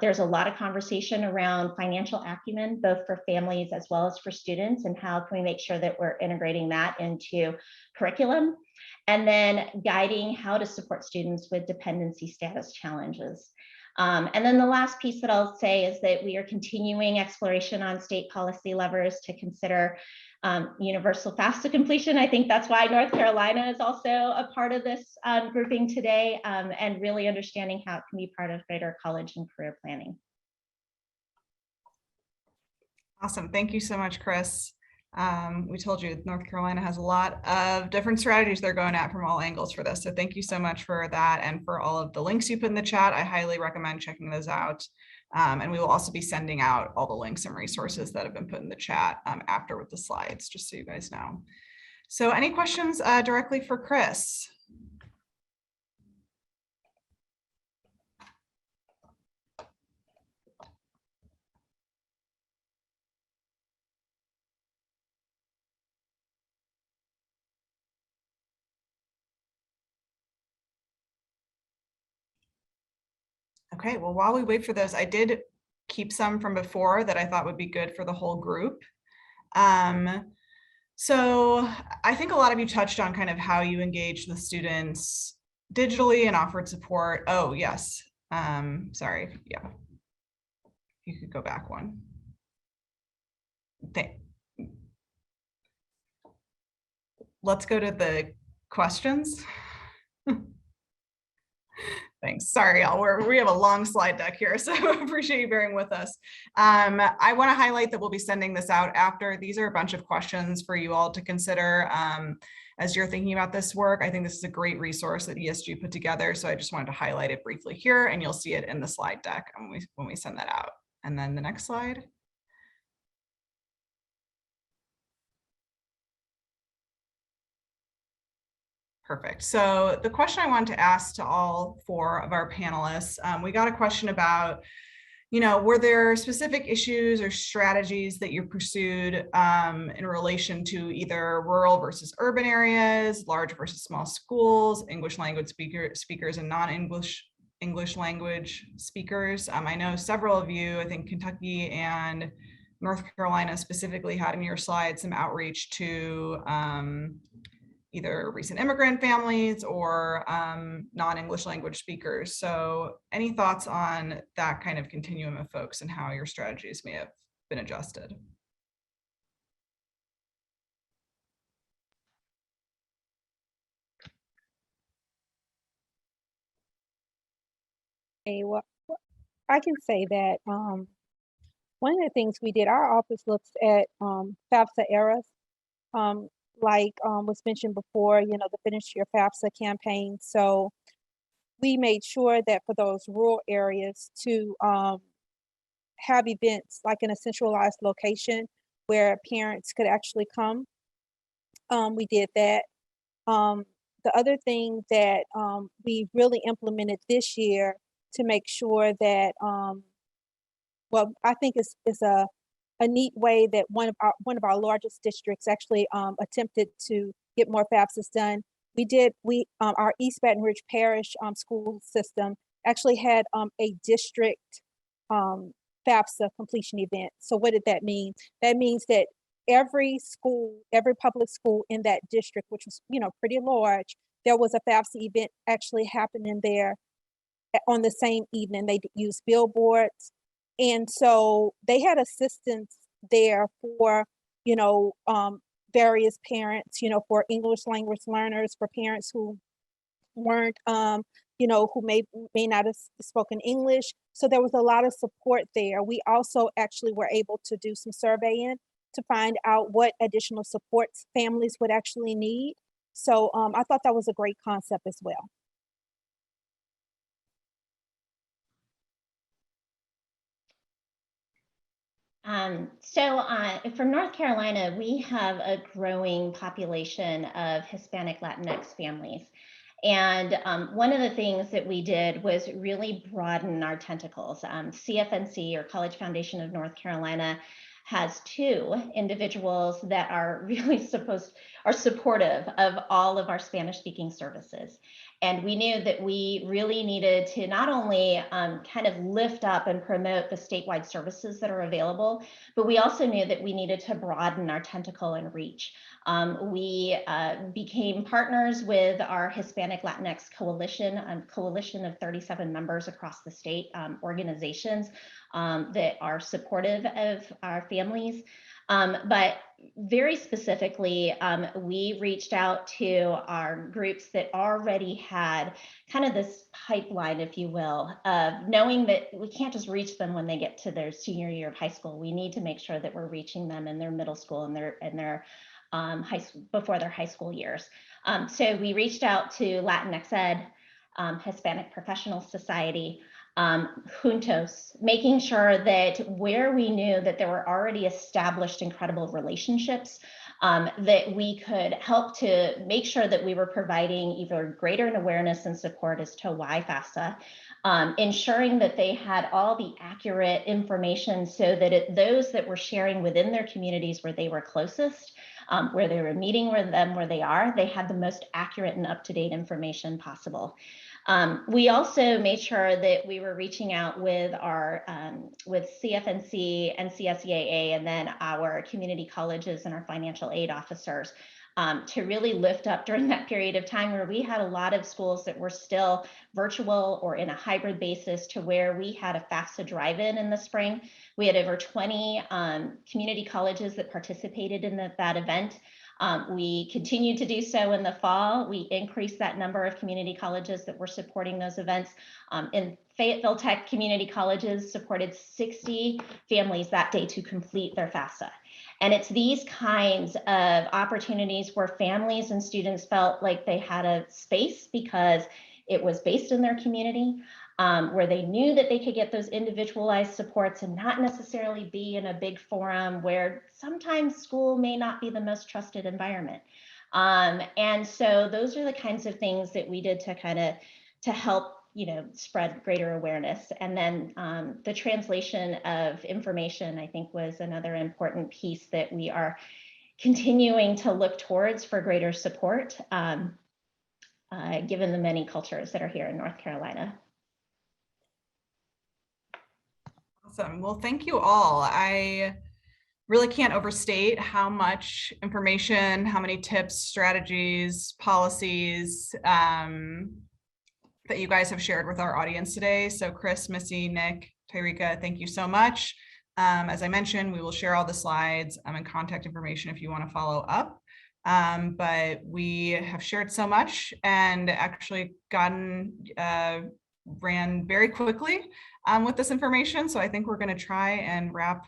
Speaker 13: There's a lot of conversation around financial acumen, both for families as well as for students, and how can we make sure that we're integrating that into curriculum. And then guiding how to support students with dependency status challenges. And then the last piece that I'll say is that we are continuing exploration on state policy levers to consider universal FAFSA completion. I think that's why North Carolina is also a part of this grouping today, and really understanding how it can be part of greater college and career planning.
Speaker 6: Awesome. Thank you so much, Chris. We told you North Carolina has a lot of different strategies they're going at from all angles for this. So thank you so much for that, and for all of the links you put in the chat. I highly recommend checking those out. And we will also be sending out all the links and resources that have been put in the chat after with the slides, just so you guys know. So any questions directly for Chris? Okay, well, while we wait for those, I did keep some from before that I thought would be good for the whole group. So I think a lot of you touched on kind of how you engage the students digitally and offered support. Oh, yes. Sorry. Yeah. You could go back one. Let's go to the questions. Thanks. Sorry, y'all. We have a long slide deck here, so appreciate you bearing with us. I want to highlight that we'll be sending this out after. These are a bunch of questions for you all to consider as you're thinking about this work. I think this is a great resource that ESG put together, so I just wanted to highlight it briefly here, and you'll see it in the slide deck when we send that out. And then the next slide. Perfect. So the question I wanted to ask to all four of our panelists, we got a question about, were there specific issues or strategies that you pursued in relation to either rural versus urban areas, large versus small schools, English language speakers and non-English language speakers? I know several of you, I think Kentucky and North Carolina specifically, had in your slides some outreach to either recent immigrant families or non-English language speakers. So any thoughts on that kind of continuum of folks and how your strategies may have been adjusted?
Speaker 8: Well, I can say that one of the things we did, our office looks at FAFSA eras, was mentioned before, the Finish Your FAFSA campaign. So we made sure that for those rural areas to have events like in a centralized location where parents could actually come. We did that. The other thing that we really implemented this year to make sure that, I think is a neat way that one of our largest districts actually attempted to get more FAFSAs done. Our East Baton Rouge Parish school system actually had a district FAFSA completion event. So what did that mean? That means that every public school in that district, which was, pretty large, there was a FAFSA event actually happening there on the same evening. They used billboards. And so they had assistance there for, various parents, for English language learners, for parents who weren't, who may not have spoken English. So there was a lot of support there. We also actually were able to do some surveying to find out what additional supports families would actually need. So I thought that was a great concept as well.
Speaker 13: For North Carolina, we have a growing population of Hispanic Latinx families. And one of the things that we did was really broaden our tentacles. CFNC, or College Foundation of North Carolina, has 2 individuals that are really supportive of all of our Spanish-speaking services. And we knew that we really needed to not only kind of lift up and promote the statewide services that are available, but we also knew that we needed to broaden our tentacle and reach. We became partners with our Hispanic Latinx Coalition, a coalition of 37 members across the state, organizations that are supportive of our families. But very specifically, we reached out to our groups that already had kind of this pipeline, if you will, of knowing that we can't just reach them when they get to their senior year of high school. We need to make sure that we're reaching them in their middle school and their before their high school years. So we reached out to Latinx Ed, Hispanic Professional Society, Juntos, making sure that where we knew that there were already established incredible relationships, that we could help to make sure that we were providing either greater awareness and support as to why FAFSA, ensuring that they had all the accurate information so that those that were sharing within their communities where they were closest, where they were meeting with them where they had the most accurate and up-to-date information possible. We also made sure that we were reaching out with our with CFNC and CSEAA, and then our community colleges and our financial aid officers to really lift up during that period of time where we had a lot of schools that were still virtual or in a hybrid basis, to where we had a FAFSA drive-in in the spring. We had over 20 community colleges that participated in that event. We continued to do so in the fall. We increased that number of community colleges that were supporting those events. In Fayetteville Tech, community colleges supported 60 families that day to complete their FAFSA. And it's these kinds of opportunities where families and students felt like they had a space because it was based in their community, where they knew that they could get those individualized supports and not necessarily be in a big forum where sometimes school may not be the most trusted environment. And so those are the kinds of things that we did to help spread greater awareness. And then the translation of information, I think, was another important piece that we are continuing to look towards for greater support, given the many cultures that are here in North Carolina.
Speaker 6: Awesome. Well, thank you all. I really can't overstate how much information, how many tips, strategies, policies that you guys have shared with our audience today. So Chris, Missy, Nick, Tyrika, thank you so much. As I mentioned, we will share all the slides and contact information if you want to follow up. But we have shared so much and actually gotten ran very quickly with this information. So I think we're going to try and wrap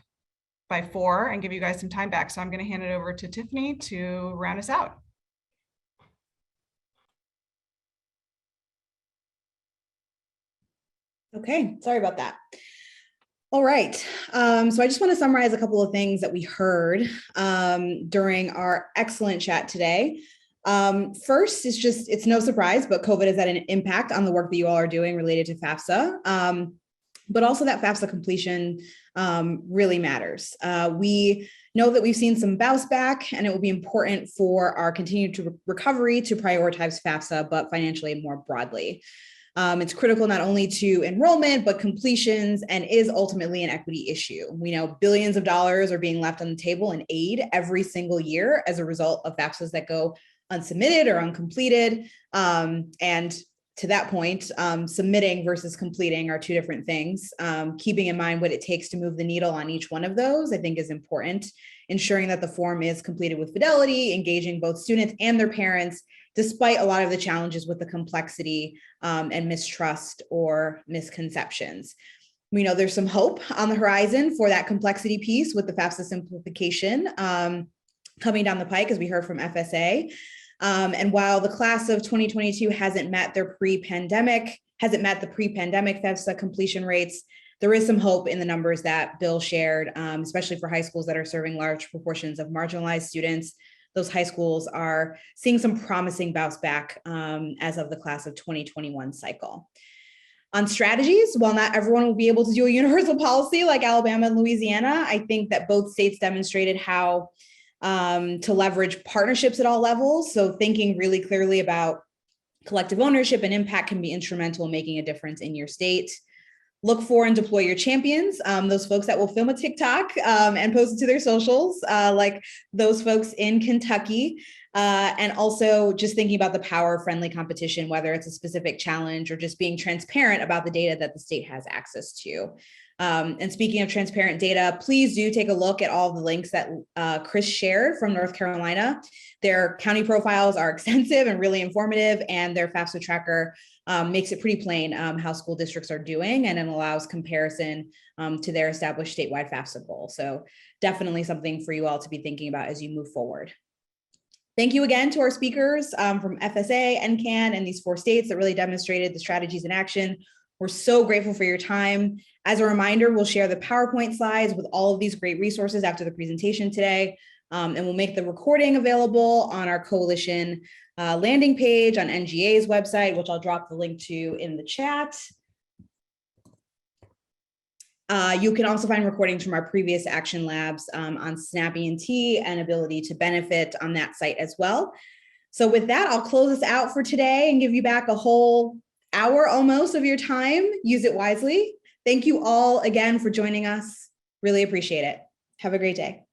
Speaker 6: by 4 and give you guys some time back. So I'm going to hand it over to Tiffany to round us out.
Speaker 1: Okay, sorry about that. All right, so I just want to summarize a couple of things that we heard during our excellent chat today. First, it's no surprise, but COVID has had an impact on the work that you all are doing related to FAFSA, but also that FAFSA completion really matters. We know that we've seen some bounce back, and it will be important for our continued recovery to prioritize FAFSA, but financially and more broadly. It's critical not only to enrollment, but completions, and is ultimately an equity issue. We know billions of dollars are being left on the table in aid every single year as a result of FAFSAs that go unsubmitted or uncompleted. And to that point, submitting versus completing are two different things. Keeping in mind what it takes to move the needle on each one of those, I think, is important. Ensuring that the form is completed with fidelity, engaging both students and their parents, despite a lot of the challenges with the complexity and mistrust or misconceptions. We know there's some hope on the horizon for that complexity piece with the FAFSA simplification coming down the pike, as we heard from FSA. And while the class of 2022 hasn't met the pre-pandemic FAFSA completion rates, there is some hope in the numbers that Bill shared, especially for high schools that are serving large proportions of marginalized students. Those high schools are seeing some promising bounce back as of the class of 2021 cycle. On strategies, while not everyone will be able to do a universal policy like Alabama and Louisiana, I think that both states demonstrated how to leverage partnerships at all levels. So thinking really clearly about collective ownership and impact can be instrumental in making a difference in your state. Look for and deploy your champions, those folks that will film a TikTok and post it to their socials, like those folks in Kentucky. And also just thinking about the power of friendly competition, whether it's a specific challenge or just being transparent about the data that the state has access to. And speaking of transparent data, please do take a look at all of the links that Chris shared from North Carolina. Their county profiles are extensive and really informative, and their FAFSA tracker makes it pretty plain how school districts are doing, and it allows comparison to their established statewide FAFSA goal. So definitely something for you all to be thinking about as you move forward. Thank you again to our speakers from FSA, NCAN, and these 4 states that really demonstrated the strategies in action. We're so grateful for your time. As a reminder, we'll share the PowerPoint slides with all of these great resources after the presentation today, and we'll make the recording available on our coalition landing page on NGA's website, which I'll drop the link to in the chat. You can also find recordings from our previous action labs on SNAP ENT and ability to benefit on that site as well. So with that, I'll close this out for today and give you back a whole hour almost of your time. Use it wisely. Thank you all again for joining us. Really appreciate it. Have a great day.